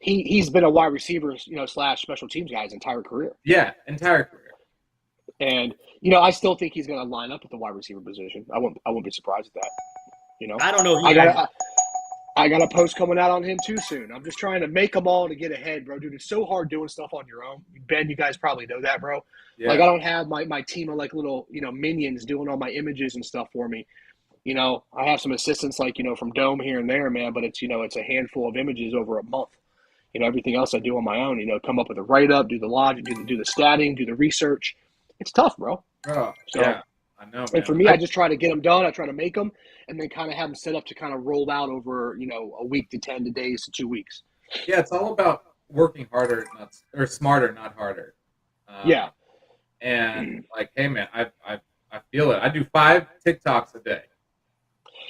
he's been a wide receiver, / special teams guy his entire career. Yeah, entire career. And I still think he's going to line up at the wide receiver position. I won't be surprised at that. I don't know. I got a post coming out on him too soon. I'm just trying to make them all to get ahead, bro. Dude, it's so hard doing stuff on your own. Ben, you guys probably know that, bro. Yeah. Like, I don't have my team of, like, little, minions doing all my images and stuff for me. I have some assistants, like, from Dome here and there, man, but it's, it's a handful of images over a month. Everything else I do on my own, come up with a write-up, do the logic, do the statting, do the research. It's tough, bro. Oh, so, yeah. I know, man. And for me, I just try to get them done. I try to make them, and then kind of have them set up to kind of roll out over, a week to 10 days to 2 weeks. Yeah, it's all about working harder, or smarter, not harder. Yeah. And like, hey, man, I feel it. I do 5 TikToks a day.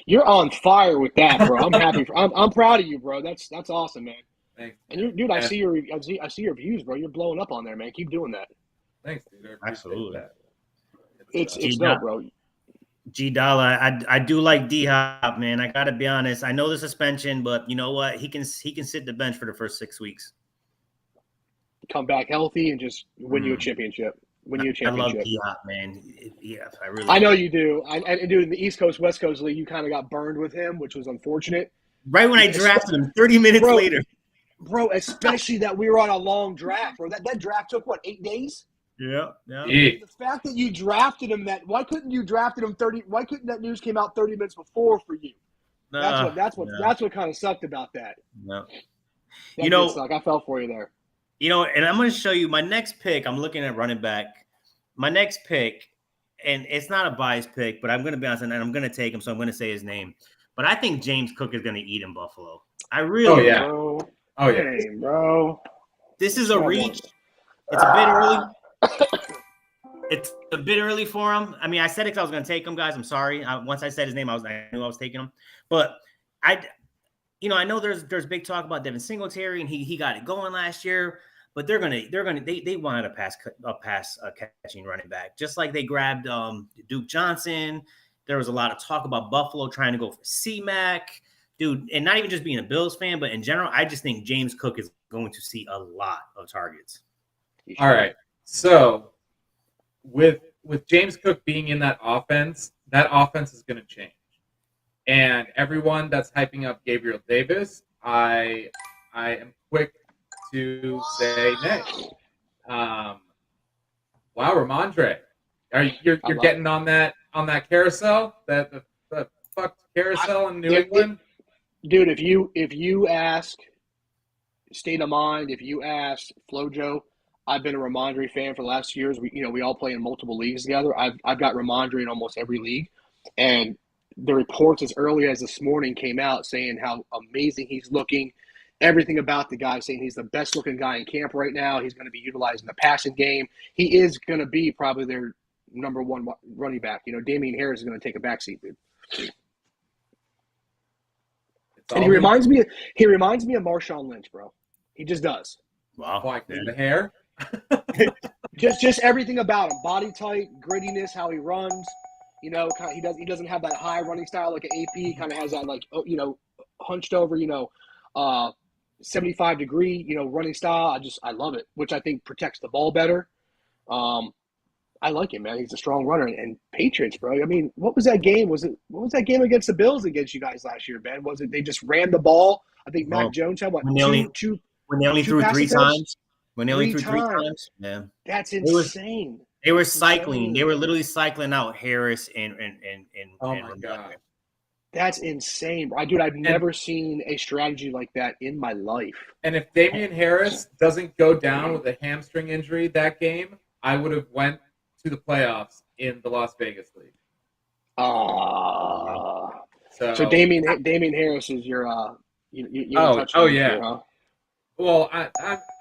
You're on fire with that, bro. I'm happy. I'm proud of you, bro. That's awesome, man. Thanks. And dude, I see your views, bro. You're blowing up on there, man. Keep doing that. Thanks, dude. Absolutely. That. It's dope, bro. G Dollar, I do like D Hop, man. I gotta be honest. I know the suspension, but you know what? He can sit the bench for the first 6 weeks. Come back healthy and just win you a championship. I love D Hop, man. Yeah, I know you do. And dude, in the East Coast West Coast League, you kind of got burned with him, which was unfortunate. Right when I drafted him, 30 minutes later. Bro, especially that we were on a long draft, bro. That draft took 8 days? Yeah. The fact that you drafted him why couldn't you drafted him 30? Why couldn't that news came out 30 minutes before for you? That's what kind of sucked about that. No. That You know, did suck. I felt for you there. And I'm going to show you my next pick. I'm looking at running back. My next pick, and it's not a biased pick, but I'm going to be honest, and I'm going to take him, so I'm going to say his name. But I think James Cook is going to eat in Buffalo. I really do. Bro. Oh, yeah. Dang, bro. This is a reach. It's a bit early. It's a bit early for him. I mean, I said it 'cause I was going to take him, guys. I'm sorry. Once I said his name, I knew I was taking him. But I know there's big talk about Devin Singletary, and he got it going last year. But they wanted a pass catching running back, just like they grabbed Duke Johnson. There was a lot of talk about Buffalo trying to go for C-Mac, dude, and not even just being a Bills fan, but in general, I just think James Cook is going to see a lot of targets. All right, so with James Cook being in that offense is going to change, and everyone that's hyping up Gabriel Davis, I am quick to say nay. Wow, Ramondre, you're getting on that carousel, the fucked carousel in New England, dude. If you ask State of Mind, if you ask Flojo, I've been a Ramondre fan for the last 2 years. We all play in multiple leagues together. I've got Ramondre in almost every league, and the reports as early as this morning came out saying how amazing he's looking. Everything about the guy, saying he's the best looking guy in camp right now. He's going to be utilized in the passing game. He is going to be probably their number one running back. Damian Harris is going to take a backseat, dude. And he reminds me of Marshawn Lynch, bro. He just does. Wow. Like the hair. just everything about him. Body type, grittiness, how he runs. He doesn't have that high running style like an AP. He kind of has that hunched over, 75-degree, running style. I love it, which I think protects the ball better. I like him, man. He's a strong runner. And Patriots, bro. I mean, what was that game? What was that game against the Bills against you guys last year, man? Was it they just ran the ball? I think Mac Jones had when they only threw three times. When they only threw three times, yeah, that's insane. They were cycling. They were literally cycling out Harris and oh my god. That's insane. Dude, I've never seen a strategy like that in my life. And if Damian Harris doesn't go down with a hamstring injury that game, I would have went to the playoffs in the Las Vegas League. So Damian Harris is your oh yeah. Here, huh? Well, I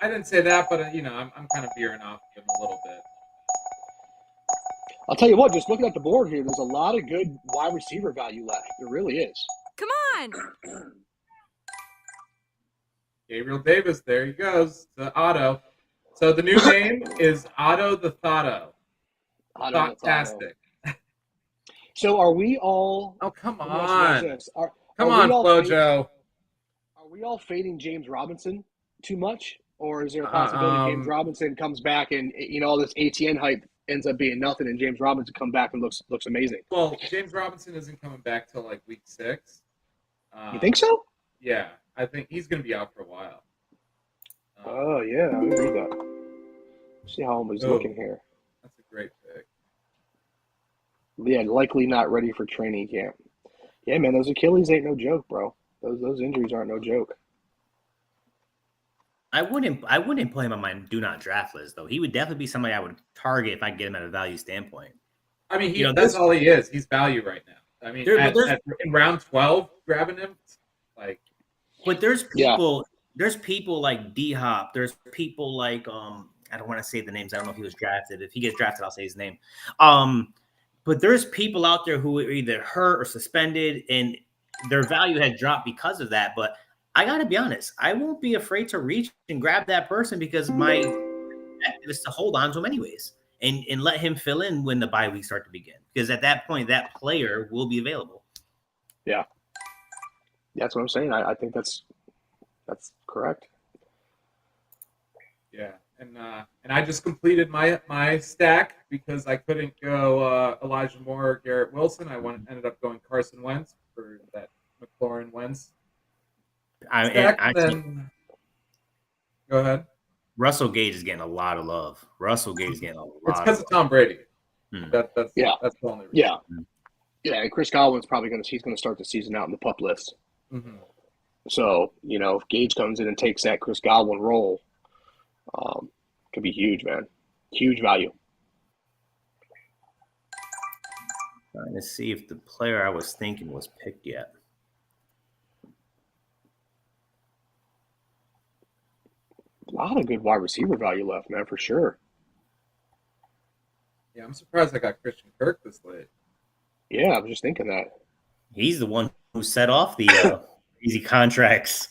didn't say that, but I'm kind of veering off him a little bit. I'll tell you what, just looking at the board here, there's a lot of good wide receiver value left. There really is. Come on. Gabriel Davis, there he goes. The Otto. So the new name is Otto the Thotto. Fantastic. So are we all? Oh, come on. Come on, Flojo. Are we all fading James Robinson too much? Or is there a possibility James Robinson comes back and, all this ATN hype ends up being nothing, and James Robinson come back and looks amazing? Well, James Robinson isn't coming back till like week 6. You think so? Yeah, I think he's going to be out for a while. Oh yeah, let me read that. See how he's looking here. That's a great pick. Yeah, likely not ready for training camp. Yeah, man, those Achilles ain't no joke, bro. Those injuries aren't no joke. I wouldn't put him on my do not draft list, though. He would definitely be somebody I would target if I get him at a value standpoint. I mean, that's all he is. He's value right now. I mean, in round 12, grabbing him, like. But there's people. Yeah. There's people like D-Hop. There's people like I don't want to say the names. I don't know if he was drafted. If he gets drafted, I'll say his name. But there's people out there who are either hurt or suspended, and their value has dropped because of that. But I got to be honest, I won't be afraid to reach and grab that person because my objective is to hold on to him anyways and let him fill in when the bye weeks start to begin. Because at that point, that player will be available. Yeah. That's what I'm saying. I think that's correct. Yeah. And I just completed my stack because I couldn't go Elijah Moore or Garrett Wilson. I ended up going Carson Wentz for that McLaurin Wentz. Go ahead. Russell Gage is getting a lot of love. It's because of Tom Brady. That's the only reason. Yeah. Yeah, and Chris Godwin's probably he's gonna start the season out in the PUP list. Mm-hmm. So, if Gage comes in and takes that Chris Godwin role, could be huge, man. Huge value. Trying to see if the player I was thinking was picked yet. A lot of good wide receiver value left, man, for sure. Yeah, I'm surprised I got Christian Kirk this late. Yeah, I was just thinking that. He's the one who set off the easy contracts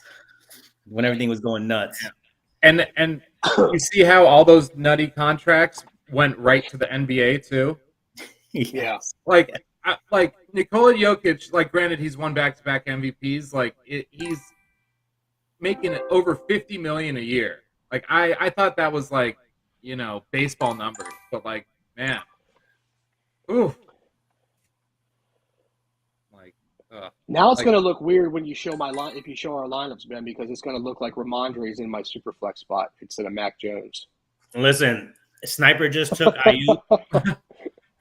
when everything was going nuts. And you see how all those nutty contracts went right to the NBA too? Yeah. Like Nikola Jokic, like granted he's won back-to-back MVPs, like he's making over $50 million a year. Like I thought that was like, baseball numbers, but like, man. Oof. Like now it's gonna look weird when you show if you show our lineups, Ben, because it's gonna look like Ramondre's in my Superflex spot instead of Mac Jones. Listen, Sniper just took Ayuk.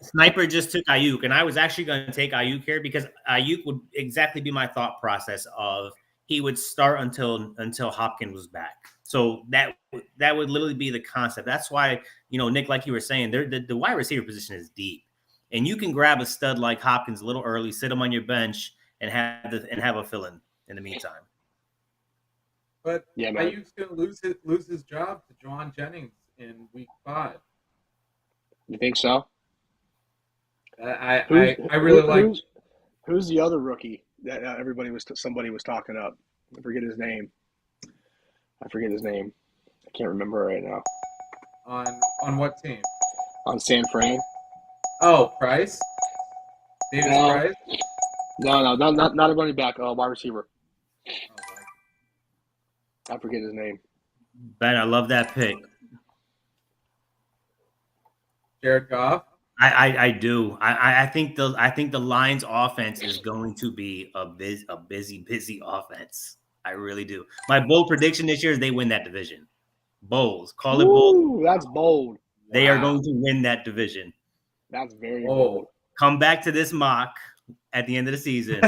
Sniper just took Ayuk, and I was actually going to take Ayuk here because Ayuk would exactly be my thought process of he would start until Hopkins was back. So that would literally be the concept. That's why, Nick, like you were saying, the wide receiver position is deep, and you can grab a stud like Hopkins a little early, sit him on your bench, and have a fill-in the meantime. But yeah, man. Ayuk's going to lose his job to Juwan Jennings in week 5. You think so? I really like. Who's the other rookie that somebody was talking up? I forget his name. I can't remember right now. On what team? On San Fran. Oh, Price. Davis Price. No, not a running back. Wide receiver. Oh, I forget his name. Ben, I love that pick. Jared Goff. I do. I think the Lions offense is going to be a busy offense. I really do. My bold prediction this year is they win that division. Bold. Call it bold. That's bold. They are going to win that division. That's very bold. Come back to this mock at the end of the season.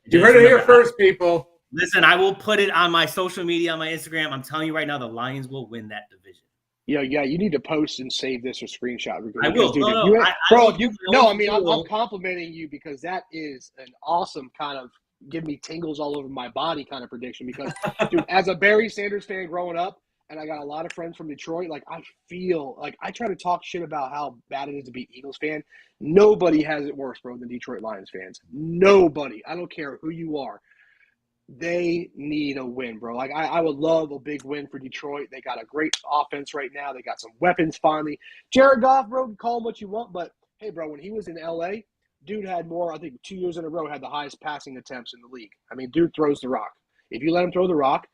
You heard it here first, people. Listen, I will put it on my social media, on my Instagram. I'm telling you right now, the Lions will win that division. Yeah, you need to post and save this or screenshot. I will. Dude, I'm complimenting you because that is an awesome kind of give me tingles all over my body kind of prediction. Because, dude, as a Barry Sanders fan growing up, and I got a lot of friends from Detroit, like I feel like I try to talk shit about how bad it is to be Eagles fan. Nobody has it worse, bro, than Detroit Lions fans. Nobody. I don't care who you are. They need a win, bro. Like I would love a big win for Detroit. They got a great offense right now. They got some weapons finally. Jared Goff, bro, call him what you want, but hey, bro, when he was in LA, dude had more, I think 2 years in a row, had the highest passing attempts in the league. I mean, dude throws the rock. If you let him throw the rock,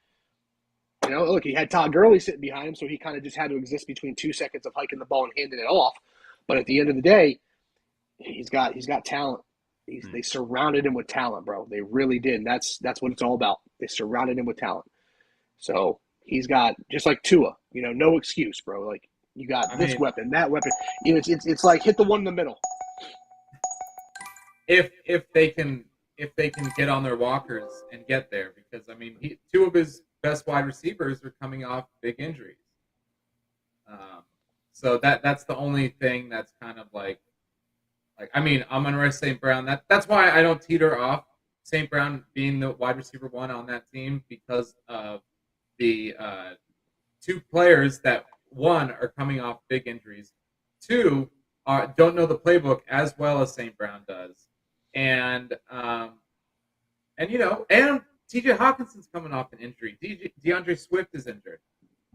look, he had Todd Gurley sitting behind him, so he kind of just had to exist between 2 seconds of hiking the ball and handing it off. But at the end of the day, he's got talent. They surrounded him with talent, bro. They really did. And that's what it's all about. They surrounded him with talent. So he's got, just like Tua, no excuse, bro. Like you got weapon, that weapon. It's like hit the one in the middle. If they can get on their walkers and get there, because I mean, 2 of his best wide receivers are coming off big injuries. So that's the only thing that's kind of like I mean, Amon-Ra St. Brown. That's why I don't teeter off St. Brown being the wide receiver 1 on that team, because of the 2 players that 1 are coming off big injuries, 2 don't know the playbook as well as St. Brown does, and T.J. Hawkinson's coming off an injury. DeAndre Swift is injured.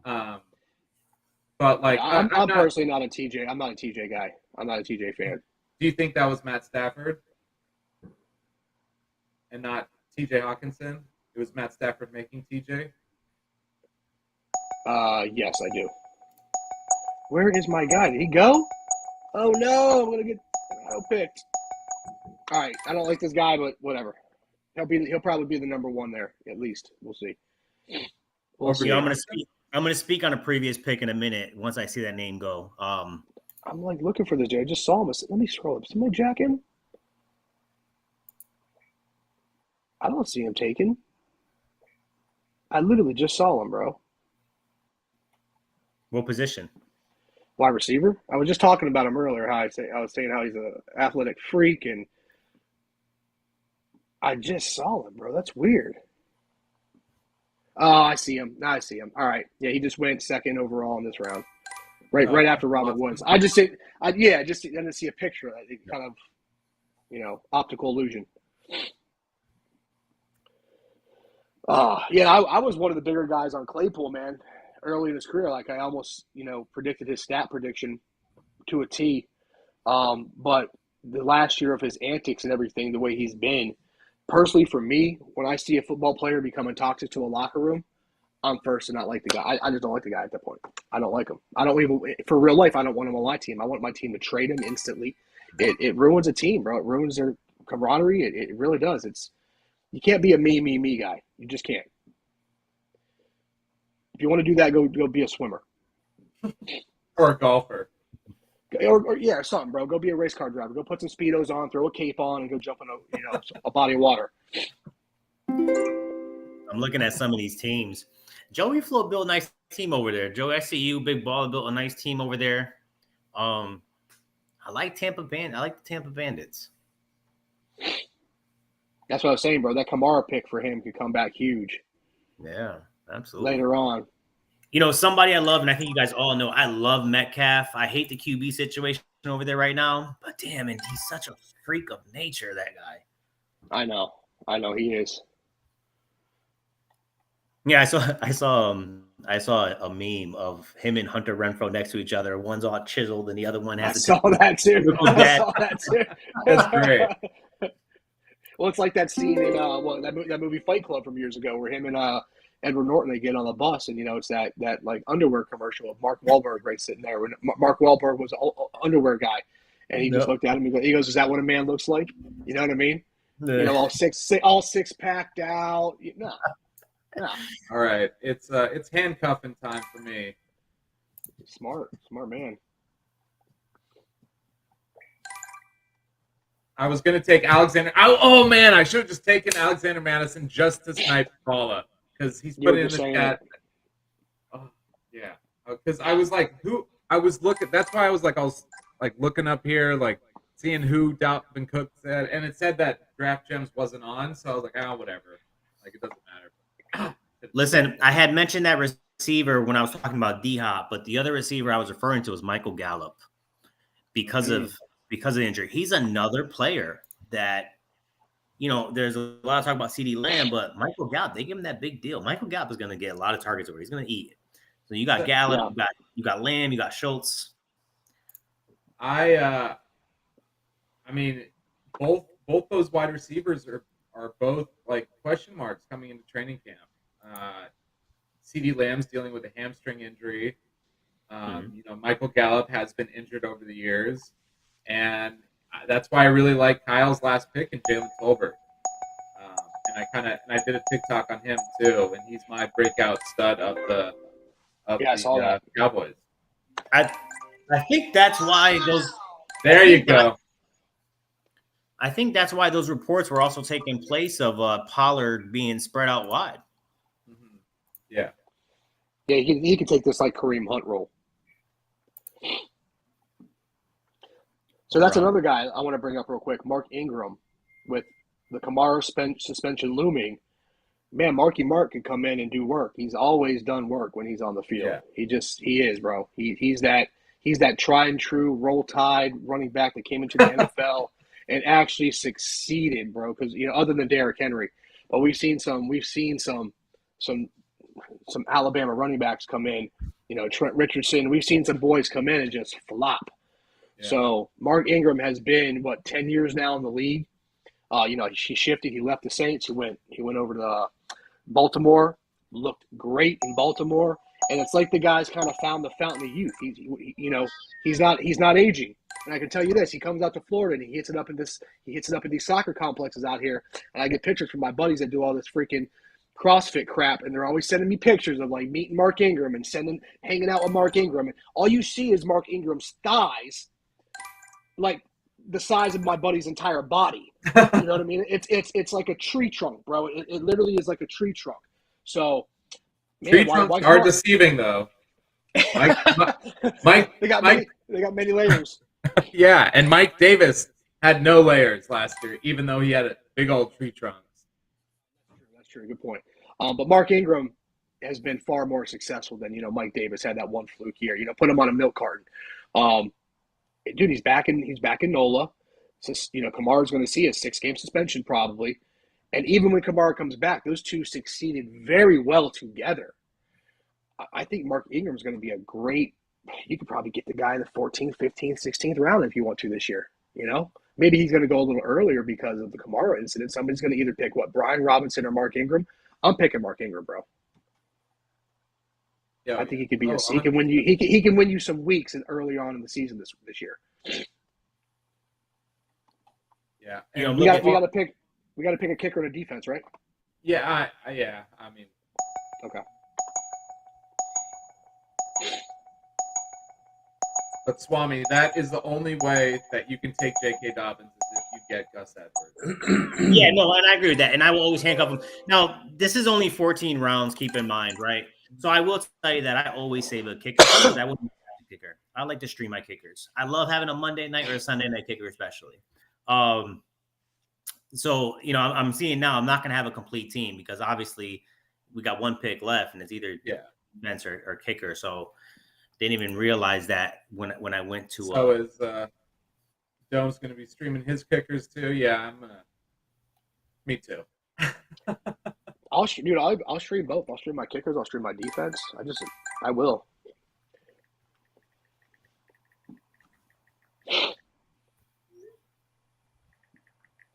But like, I'm personally not a TJ. I'm not a TJ guy. I'm not a TJ fan. Do you think that was Matt Stafford and not T.J. Hawkinson? It was Matt Stafford making T.J.? Yes, I do. Where is my guy? Did he go? Oh, no. I'm going to get picked. All right. I don't like this guy, but whatever. He'll probably be the number 1 there, at least. We'll see. We'll see. I'm going to speak on a previous pick in a minute once I see that name go. I'm like looking for this dude. I just saw him. Let me scroll up. Somebody jack him? I don't see him taken. I literally just saw him, bro. What position? Wide receiver. I was just talking about him earlier. I was saying how he's an athletic freak, and I just saw him, bro. That's weird. Oh, I see him. Now I see him. All right. Yeah, he just went second overall in this round. Right after Robert Woods. I didn't see a picture. It kind of, optical illusion. I was one of the bigger guys on Claypool, man, early in his career. Like I almost, predicted his stat prediction to a T. But the last year of his antics and everything, the way he's been, personally for me, when I see a football player becoming toxic to a locker room, I'm first to not like the guy. I just don't like the guy at that point. I don't like him. I don't even for real life. I don't want him on my team. I want my team to trade him instantly. It ruins a team, bro. It ruins their camaraderie. It really does. You can't be a me guy. You just can't. If you want to do that, go be a swimmer or a golfer, or something, bro. Go be a race car driver. Go put some Speedos on, throw a cape on, and go jump in a body of water. I'm looking at some of these teams. Joey Flo built a nice team over there. Joe SCU, Big Baller built a nice team over there. I like Tampa Band. I like the Tampa Bandits. That's what I was saying, bro. That Kamara pick for him could come back huge. Yeah, absolutely. Later on. Somebody I love, and I think you guys all know, I love Metcalf. I hate the QB situation over there right now, but damn it, he's such a freak of nature, that guy. I know he is. Yeah, I saw a meme of him and Hunter Renfrow next to each other. One's all chiseled, and the other one has. I saw that too. That's great. Well, it's like that scene in that movie Fight Club from years ago, where him and Edward Norton, they get on the bus, and it's that like underwear commercial of Mark Wahlberg right sitting there when Mark Wahlberg was an underwear guy, and he just looked at him. He goes, "Is that what a man looks like?" You know what I mean? Yeah. All six packed out. No. Yeah. All right, it's handcuffing time for me. Smart man. I was gonna take Alexander. Oh man, I should have just taken Alexander Madison just to snipe Paula because he's put it in the chat. Oh yeah, because I was like, who? I was looking. That's why I was looking up here, like seeing who Dalvin Cook said, and it said that Draft Gems wasn't on, so I was like, whatever. Like it doesn't matter. Listen, I had mentioned that receiver when I was talking about D-Hop, but the other receiver I was referring to was Michael Gallup because of injury. He's another player that, there's a lot of talk about CeeDee Lamb, but Michael Gallup, they give him that big deal. Michael Gallup is going to get a lot of targets over. He's going to eat it. So you got Gallup, you got Lamb, you got Schultz. I mean, both those wide receivers are both like question marks coming into training camp. CeeDee Lamb's dealing with a hamstring injury. Michael Gallup has been injured over the years, and that's why I really like Kyle's last pick in Jalen Tolbert. And I did a TikTok on him too, and he's my breakout stud of the Cowboys. I think that's why those. There you go. I think that's why those reports were also taking place of Pollard being spread out wide. Mm-hmm. Yeah. Yeah, he could take this like Kareem Hunt role. So that's another guy I want to bring up real quick. Mark Ingram, with the Kamara suspension looming. Man, Mark could come in and do work. He's always done work when he's on the field. Yeah. He is, bro. He's that tried and true Roll Tide running back that came into the NFL and actually succeeded, bro. Because other than Derrick Henry, but we've seen some Alabama running backs come in. Trent Richardson. We've seen some boys come in and just flop. Yeah. So Mark Ingram has been 10 years now in the league. He shifted. He left the Saints. He went over to Baltimore. Looked great in Baltimore, and it's like the guy's kind of found the fountain of youth. He's not aging. And I can tell you this: he comes out to Florida and he hits it up in these soccer complexes out here. And I get pictures from my buddies that do all this freaking CrossFit crap, and they're always sending me pictures of like meeting Mark Ingram and hanging out with Mark Ingram. And all you see is Mark Ingram's thighs, like the size of my buddy's entire body. You know what I mean? It's like a tree trunk, bro. It literally is like a tree trunk. So, man, Tree trunks why are deceiving, though. Mike, they got many layers. Yeah, and Mike Davis had no layers last year, even though he had a big old tree trunks. That's true. Good point. But Mark Ingram has been far more successful than, Mike Davis had that one fluke year. Put him on a milk carton. Dude, he's back in NOLA. So, Kamara's going to see a 6-game suspension probably. And even when Kamara comes back, those two succeeded very well together. I think Mark Ingram's going to be a great – you could probably get the guy in the 14th, 15th, 16th round if you want to this year, Maybe he's going to go a little earlier because of the Kamara incident. Somebody's going to either pick, Brian Robinson or Mark Ingram. I'm picking Mark Ingram, bro. Yeah, I think he could be he can win you. He can win you some weeks early on in the season this year. Yeah, we got to pick a kicker and a defense, right? Yeah, I mean, okay. But Swami, that is the only way that you can take J.K. Dobbins is if you get Gus Edwards. Yeah, no, and I agree with that. And I will always handcuff him. Now, this is only 14 rounds, keep in mind, right? So I will tell you that I always save a kicker because I wouldn't have a kicker. I like to stream my kickers. I love having a Monday night or a Sunday night kicker especially. So, I'm seeing now I'm not going to have a complete team because obviously we got one pick left and it's either defense or kicker. So didn't even realize that when I went to. So is Dome's going to be streaming his kickers too? Yeah, I'm gonna. Me too. I'll stream both. I'll stream my kickers. I'll stream my defense. I will.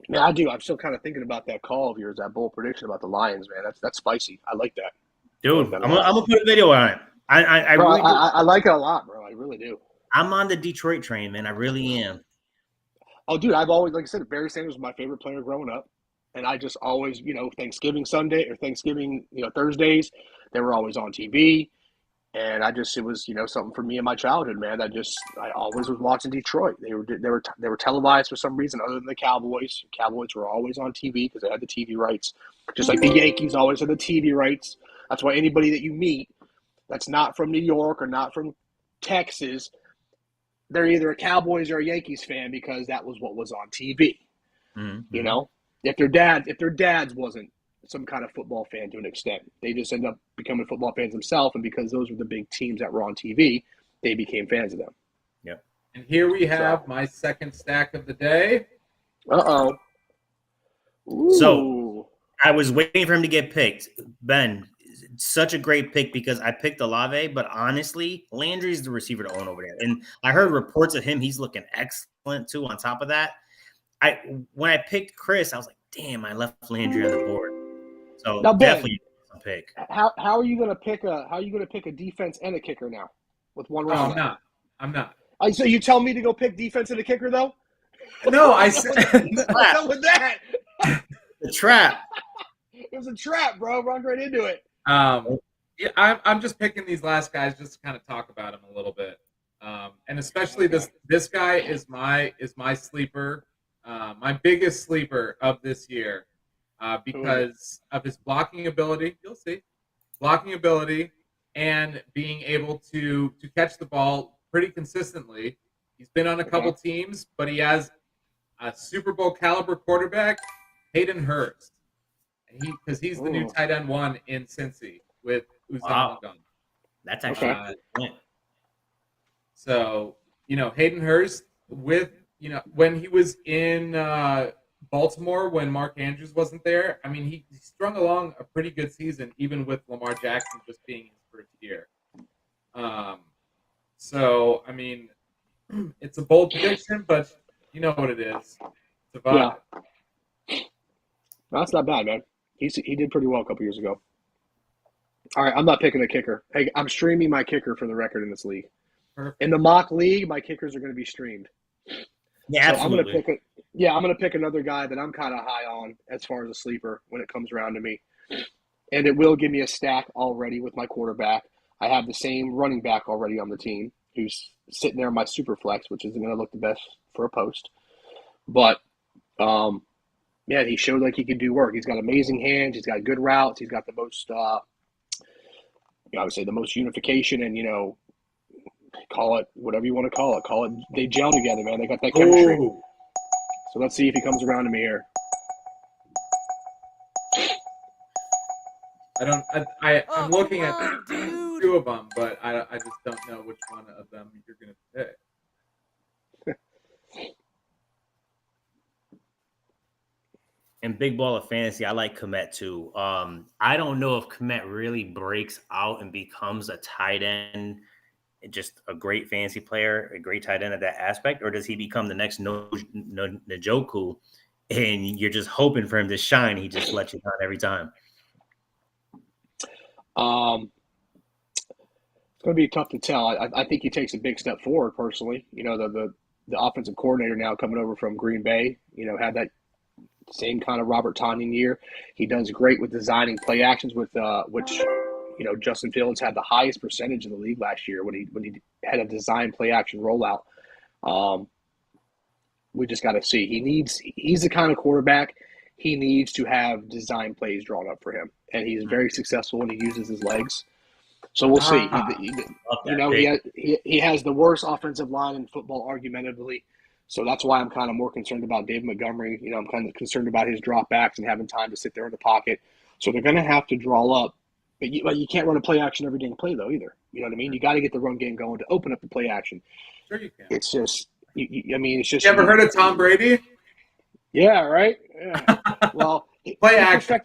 Yeah, I do. I'm still kind of thinking about that call of yours, that bold prediction about the Lions, man. That's spicy. I like that. Dude, I'm gonna put a video on it. I like it a lot, bro. I really do. I'm on the Detroit train, man. I really am. Oh, dude, I've always, like I said, Barry Sanders was my favorite player growing up. And I just always, Thanksgiving Sunday or Thanksgiving, Thursdays, they were always on TV. And it was, something for me in my childhood, man. I always was watching Detroit. They were televised for some reason other than the Cowboys. Cowboys were always on TV because they had the TV rights. Just like the Yankees always had the TV rights. That's why anybody that you meet that's not from New York or not from Texas, they're either a Cowboys or a Yankees fan because that was what was on TV. Mm-hmm. If their dads wasn't some kind of football fan to an extent, they just end up becoming football fans themselves, and because those were the big teams that were on TV, they became fans of them. Yep. And here we have my second stack of the day. Uh-oh. Ooh. So I was waiting for him to get picked. Ben, such a great pick because I picked Olave, but honestly, Landry's the receiver to own over there. And I heard reports of him. He's looking excellent too on top of that. When I picked Chris, I was like, damn, I left Landry on the board. So now, Ben, definitely a pick. How are you gonna pick a defense and a kicker now with one round? No, I'm not. So you tell me to go pick defense and a kicker though? No, I said what's up with that? The trap. It was a trap, bro. Run right into it. Yeah, I'm just picking these last guys just to kind of talk about them a little bit. And especially this guy is my sleeper. My biggest sleeper of this year because of his blocking ability. You'll see. Blocking ability and being able to catch the ball pretty consistently. He's been on a couple teams, but he has a Super Bowl caliber quarterback, Hayden Hurst. Because he's the new tight end one in Cincy with Uzama Gun. That's actually a good point. So, Hayden Hurst with when he was in Baltimore when Mark Andrews wasn't there, I mean, he strung along a pretty good season, even with Lamar Jackson just being his first year. So, I mean, it's a bold prediction, but you know what it is. It's a vibe. Yeah. No, that's not bad, man. He did pretty well a couple years ago. All right, I'm not picking a kicker. Hey, I'm streaming my kicker for the record in this league. Perfect. In the mock league, my kickers are going to be streamed. Yeah, so absolutely. I'm going to pick another guy that I'm kind of high on as far as a sleeper when it comes around to me. And it will give me a stack already with my quarterback. I have the same running back already on the team who's sitting there in my Superflex, which isn't going to look the best for a post. But yeah, he showed like he could do work. He's got amazing hands. He's got good routes. He's got the most, I would say, the most unification, and call it whatever you want to call it. Call it they gel together, man. They got that chemistry. Ooh. So let's see if he comes around to me here. I'm looking at come on, dude. 2 of them, but I just don't know which one of them you're gonna pick. In big ball of fantasy, I like Kmet too. I don't know if Kmet really breaks out and becomes a tight end, just a great fantasy player, a great tight end at that aspect, or does he become the next Njoku, and you're just hoping for him to shine? He just lets you down every time. It's going to be tough to tell. I think he takes a big step forward personally. The offensive coordinator now coming over from Green Bay, had that same kind of Robert Tonyan year. He does great with designing play actions, with which Justin Fields had the highest percentage in the league last year when he had a design play action rollout. We just got to see. He's the kind of quarterback, he needs to have design plays drawn up for him, and he's very successful when he uses his legs. So we'll see. He has the worst offensive line in football, argumentatively. So that's why I'm kind of more concerned about David Montgomery. I'm kind of concerned about his dropbacks and having time to sit there in the pocket. So they're going to have to draw up. But you can't run a play action every dang play, though, either. You know what I mean? You got to get the run game going to open up the play action. Sure you can. It's just, it's just. You ever heard of Tom Brady? Yeah, right? Yeah. Well, play action.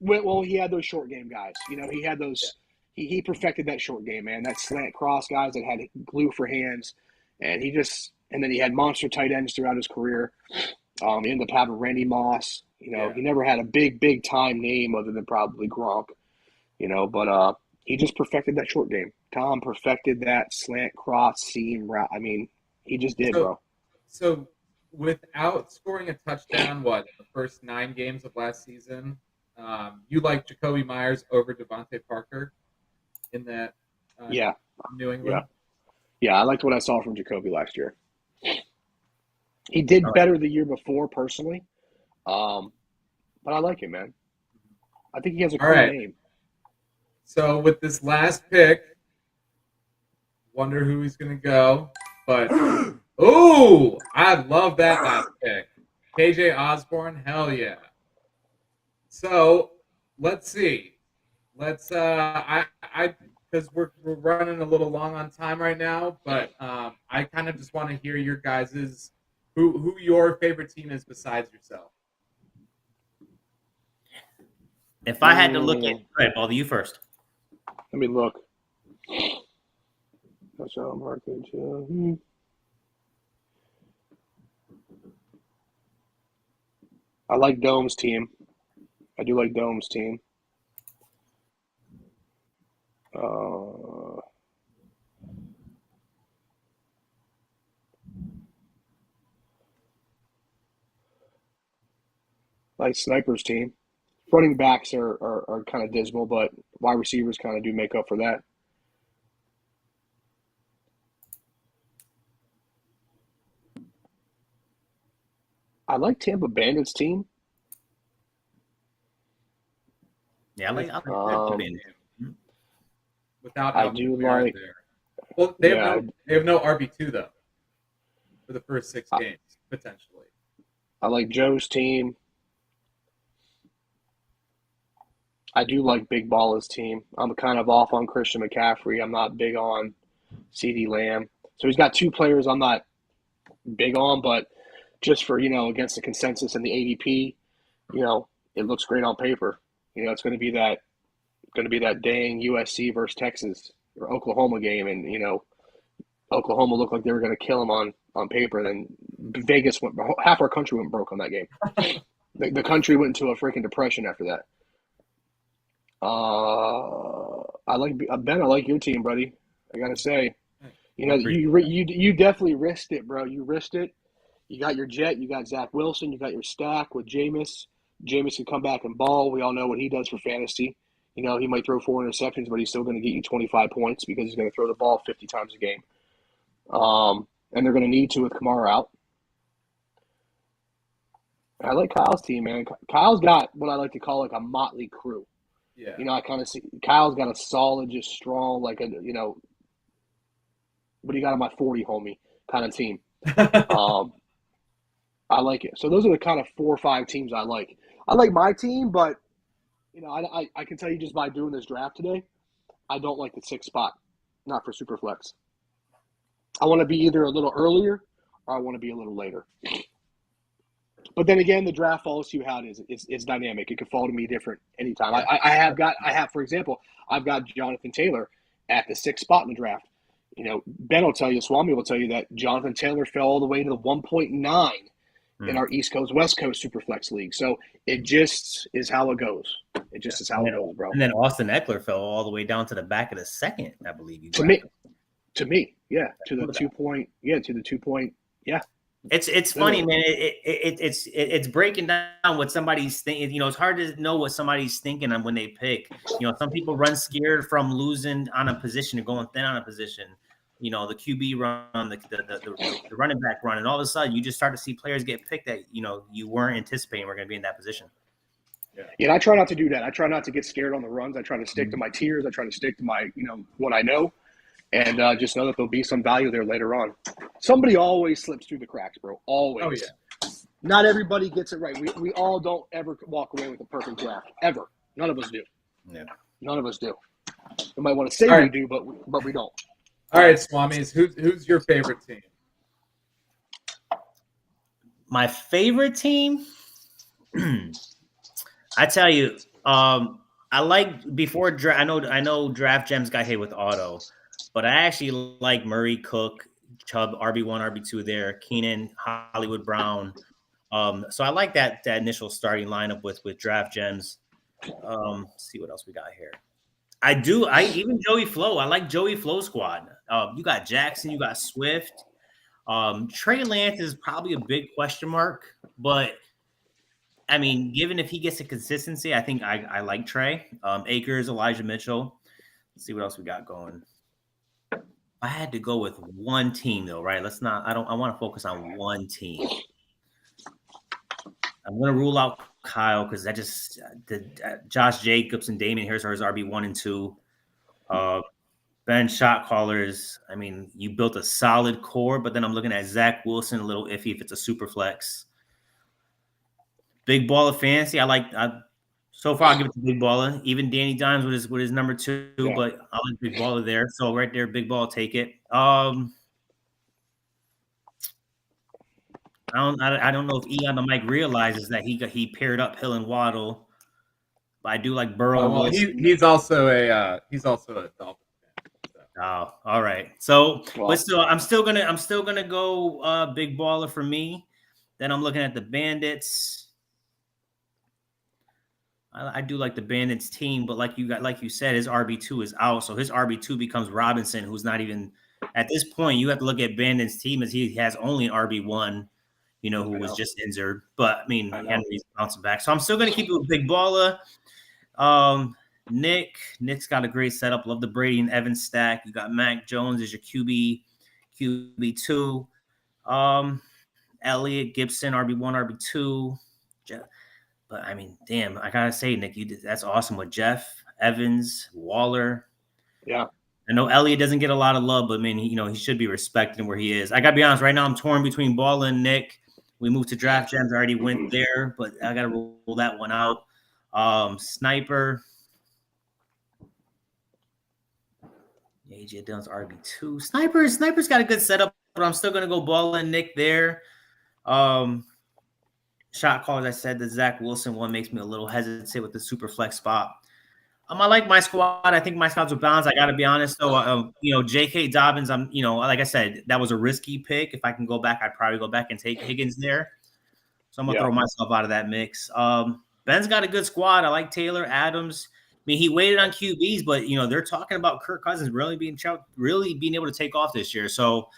Well, he had those short game guys. He had those. He perfected that short game, man. That slant cross guys that had glue for hands, and then he had monster tight ends throughout his career. He ended up having Randy Moss. He never had a big time name other than probably Gronk. But he just perfected that short game. Tom perfected that slant cross seam route. I mean, he just did, bro. So, without scoring a touchdown, the first 9 games of last season, you like Jacoby Myers over Devontae Parker in that New England? Yeah, I liked what I saw from Jacoby last year. He did better the year before, personally. But I like him, man. I think he has a cool name. So, with this last pick, wonder who he's going to go. But, ooh, I love that last pick. KJ Osborne, hell yeah. So, let's see. Let's because we're running a little long on time right now, but I kind of just want to hear your guys's who your favorite team is besides yourself. If I had to look at, right, Baldy, you first. Let me look. That's how I'm marking too. I like Dome's team. I do like Dome's team. Like Sniper's team. Running backs are kind of dismal, but wide receivers kind of do make up for that. I like Tampa Bandits team. Yeah, I like Tampa Bandits. Without I do like. There. Well, they have no RB2 though for the first 6 games potentially. I like Joe's team. I do like Big Balla's team. I'm kind of off on Christian McCaffrey. I'm not big on CeeDee Lamb. So he's got 2 players I'm not big on, but just for, against the consensus and the ADP, it looks great on paper. It's going to be that dang USC versus Texas or Oklahoma game, and Oklahoma looked like they were going to kill them on paper. Then Vegas half our country went broke on that game. The country went into a freaking depression after that. I like your team, buddy. I gotta say, you definitely risked it, bro. You risked it. You got your jet. You got Zach Wilson. You got your stack with Jameis. Jameis can come back and ball. We all know what he does for fantasy. He might throw 4 interceptions, but he's still going to get you 25 points because he's going to throw the ball 50 times a game. and they're going to need to with Kamara out. I like Kyle's team, man. Kyle's got what I like to call like a motley crew. Yeah. I kind of see Kyle's got a solid, just strong, like a what do you got on my 40 homie kind of team. I like it. So those are the kind of 4 or 5 teams I like. I like my team, but I can tell you just by doing this draft today, I don't like the 6th spot, not for Superflex. I want to be either a little earlier or I want to be a little later. But then again, the draft follows you how it is. It's dynamic. It can fall to me different anytime. I have, for example, I've got Jonathan Taylor at the 6th spot in the draft. Ben will tell you, Swami will tell you that Jonathan Taylor fell all the way to the 1.9 in our East Coast, West Coast Superflex League. So it just is how it goes. It just is how it goes, bro. And then Austin Eckler fell all the way down to the back of the 2nd, I believe. To me, yeah. To the 2 point, yeah. It's funny, man. It's breaking down what somebody's thinking. It's hard to know what somebody's thinking when they pick. Some people run scared from losing on a position or going thin on a position. The QB run, the running back run, and all of a sudden you just start to see players get picked that you weren't anticipating were going to be in that position. Yeah, and I try not to do that. I try not to get scared on the runs. I try to stick to my tiers. I try to stick to my what I know. And just know that there'll be some value there later on. Somebody always slips through the cracks, bro. Always. Oh, yeah. Not everybody gets it right. We all don't ever walk away with a perfect draft. Ever. None of us do. Yeah. None of us do. You might want to say we do, but we don't. All right, Swamis. Who's your favorite team? My favorite team? I tell you, I like before draft. I know Draft Gems got hit with auto. But I actually like Murray, Cook, Chubb, RB1, RB2 there, Keenan, Hollywood Brown. So I like that initial starting lineup with Draft Gems. Let's see what else we got here. Even Joey Flo. I like Joey Flo squad. You got Jackson, you got Swift. Trey Lance is probably a big question mark, but I mean, given if he gets a consistency, I think I like Trey. Akers, Elijah Mitchell. Let's see what else we got going. I had to go with one team though, right? I want to focus on one team. I'm going to rule out Kyle because Josh Jacobs and Damian Harris are his RB1 and 2. Ben Shotcallers, I mean, you built a solid core, but then I'm looking at Zach Wilson, a little iffy if it's a super flex. Big Baller Fantasy, so far, I'll give it to Big Baller. Even Danny Dimes with his number 2, yeah. But I like Big Baller there. So right there, Big Baller, take it. I don't know if E on the mic realizes that he paired up Hill and Waddle, but I do like Burrow. Well, he's also a Dolphin fan. So. Oh, all right. So, but still, I'm still gonna go Big Baller for me. Then I'm looking at the Bandits. I do like the Bandits team, but like you said, his RB2 is out, so his RB2 becomes Robinson, who's not even at this point. You have to look at Bandits team as he has only an RB1, who was just injured. But I mean, Henry's bouncing back, so I'm still going to keep it with Big Baller. Nick's got a great setup. Love the Brady and Evans stack. You got Mac Jones as your QB2. Elliott, Gibson, RB1, RB2. But I mean, damn, I gotta say, Nick, that's awesome with Jeff, Evans, Waller. Yeah. I know Elliott doesn't get a lot of love, but I mean, he should be respected where he is. I gotta be honest, right now I'm torn between Baller and Nick. We moved to Draft Gems. I already went there, but I gotta rule that one out. Sniper. AJ Dillon's RB2. Sniper's got a good setup, but I'm still gonna go Baller and Nick there. Shot callers, I said the Zach Wilson one makes me a little hesitant with the super flex spot. I like my squad. I think my squad's with balance. I got to be honest, though. J.K. Dobbins, like I said, that was a risky pick. If I can go back, I'd probably go back and take Higgins there. So I'm going to throw myself out of that mix. Ben's got a good squad. I like Taylor, Adams. I mean, he waited on QBs, but, they're talking about Kirk Cousins really being able to take off this year. So,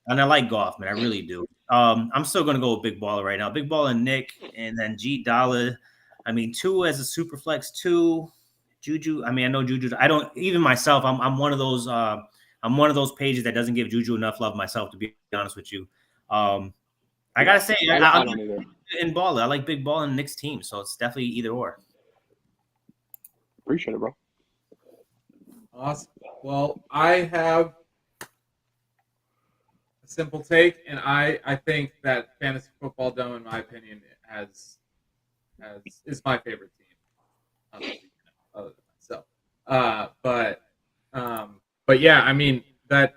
and I like Goff, man. I really do. I'm still going to go with Big Baller right now. Big Baller and Nick, and then G Dollar. I mean, 2 as a super flex, 2. Juju. I mean, I know Juju. I don't even myself. I'm one of those. I'm I'm one of those pages that doesn't give Juju enough love myself, to be honest with you. I gotta say, I don't either. In baller, I like big ball in Knicks team, so it's definitely either or. Appreciate it, bro. Awesome. Well, I have a simple take, and I think that Fantasy Football Dome, in my opinion, is my favorite team, other than myself. But yeah, I mean that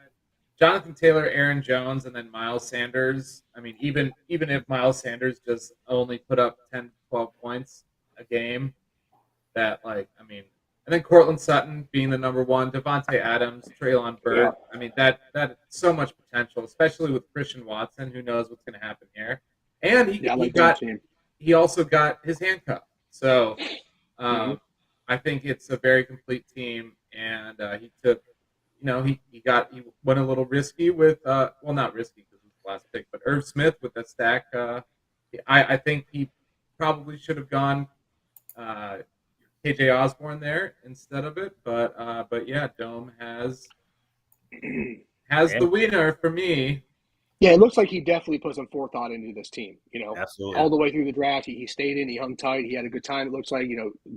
Jonathan Taylor, Aaron Jones, and then Miles Sanders. I mean, even if Miles Sanders just only put up 10, 12 points a game, and then Cortland Sutton being the number one, Devontae Adams, Treylon Burks. Yeah. I mean, that so much potential, especially with Christian Watson. Who knows what's going to happen here? And he also got his handcuff. So I think it's a very complete team, and he took. He went a little risky with not risky because it was the last pick, but Irv Smith with that stack. I think he probably should have gone KJ Osborne there instead of it, but yeah, Dome has the winner for me. Yeah, it looks like he definitely put some forethought into this team. Absolutely. All the way through the draft, he stayed in, he hung tight, he had a good time. It looks like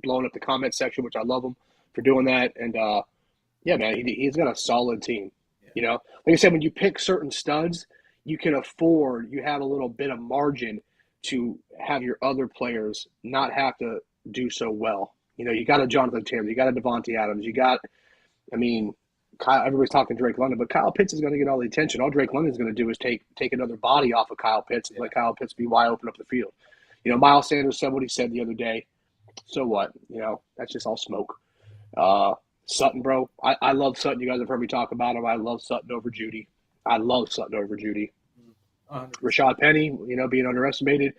blowing up the comment section, which I love him for doing that, and. Yeah, man, he's got a solid team. Yeah. Like I said, when you pick certain studs, you have a little bit of margin to have your other players not have to do so well. You got a Jonathan Taylor, you got a Devontae Adams, Kyle, everybody's talking Drake London, but Kyle Pitts is going to get all the attention. All Drake London's going to do is take another body off of Kyle Pitts and let Kyle Pitts be wide open up the field. Miles Sanders said what he said the other day. So what? That's just all smoke. Sutton, bro. I love Sutton. You guys have heard me talk about him. I love Sutton over Judy. Rashad Penny, being underestimated.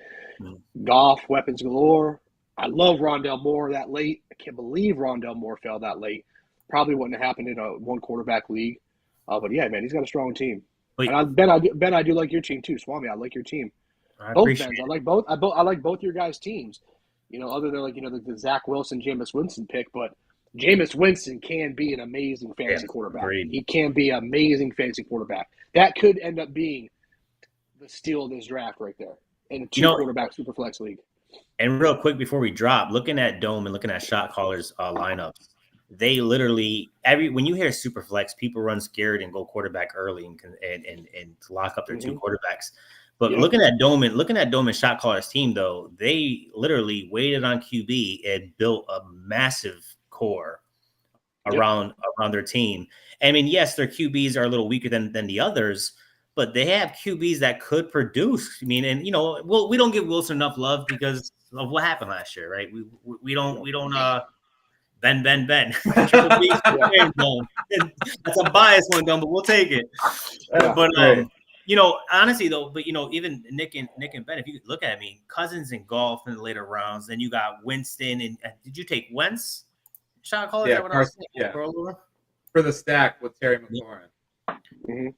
Goff, weapons galore. I love Rondell Moore that late. I can't believe Rondell Moore fell that late. Probably wouldn't have happened in a one quarterback league. But yeah, man, he's got a strong team. And Ben, I do like your team too, Swami. I like your team. Both Bens. I like both. I like both your guys' teams. Other than the Zach Wilson, Jameis Winston pick, but Jameis Winston can be an amazing fantasy quarterback. Agreed. He can be an amazing fantasy quarterback. That could end up being the steal of this draft right there in a two-quarterback Superflex league. And real quick before we drop, looking at Dome and looking at Shotcallers lineups, they literally when you hear Superflex, people run scared and go quarterback early and lock up their two quarterbacks. But looking at Dome and Shotcallers team, though, they literally waited on QB and built a massive core around their team. I mean, yes, their QBs are a little weaker than the others, but they have QBs that could produce. I mean, and we don't give Wilson enough love because of what happened last year, right? We don't Ben. That's a biased one, but we'll take it. But honestly though, even Nick and Ben, if you look at Cousins and Golf in the later rounds, then you got Winston and did you take Wentz? Shot caller? For the stack with Terry McLaurin. Mm-hmm.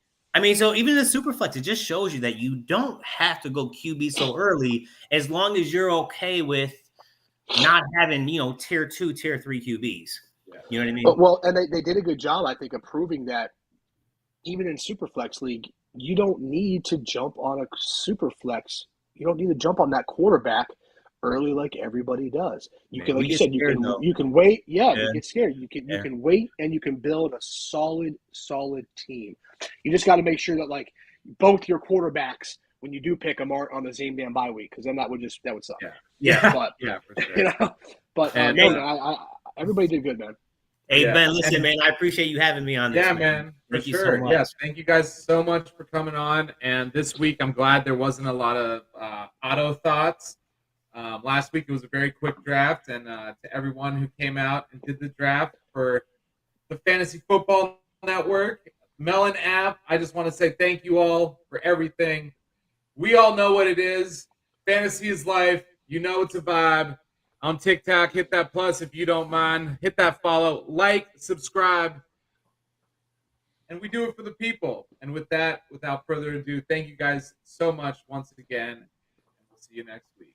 So even the Superflex, it just shows you that you don't have to go QB so early as long as you're okay with not having, tier 2, tier 3 QBs. Yeah. You know what I mean? Well, and they did a good job, I think, of proving that even in Superflex League, you don't need to jump on a Superflex. You don't need to jump on that quarterback early like everybody does. You can, like you said, you can wait. Yeah, you get scared. You can wait and you can build a solid team. You just got to make sure that both your quarterbacks, when you do pick them, aren't on the same damn bye week, because then that would suck. But for sure. Everybody did good, man. Hey Ben, listen, man, I appreciate you having me on this. Yeah, man, for sure. So much. Yes, thank you guys so much for coming on. And this week, I'm glad there wasn't a lot of auto thoughts. Last week it was a very quick draft, and to everyone who came out and did the draft for the Fantasy Football Network, Melon app, I just want to say thank you all for everything. We all know what it is. Fantasy is life. It's a vibe. On TikTok, hit that plus if you don't mind. Hit that follow, like, subscribe. And we do it for the people. And with that, without further ado, thank you guys so much once again. And we'll see you next week.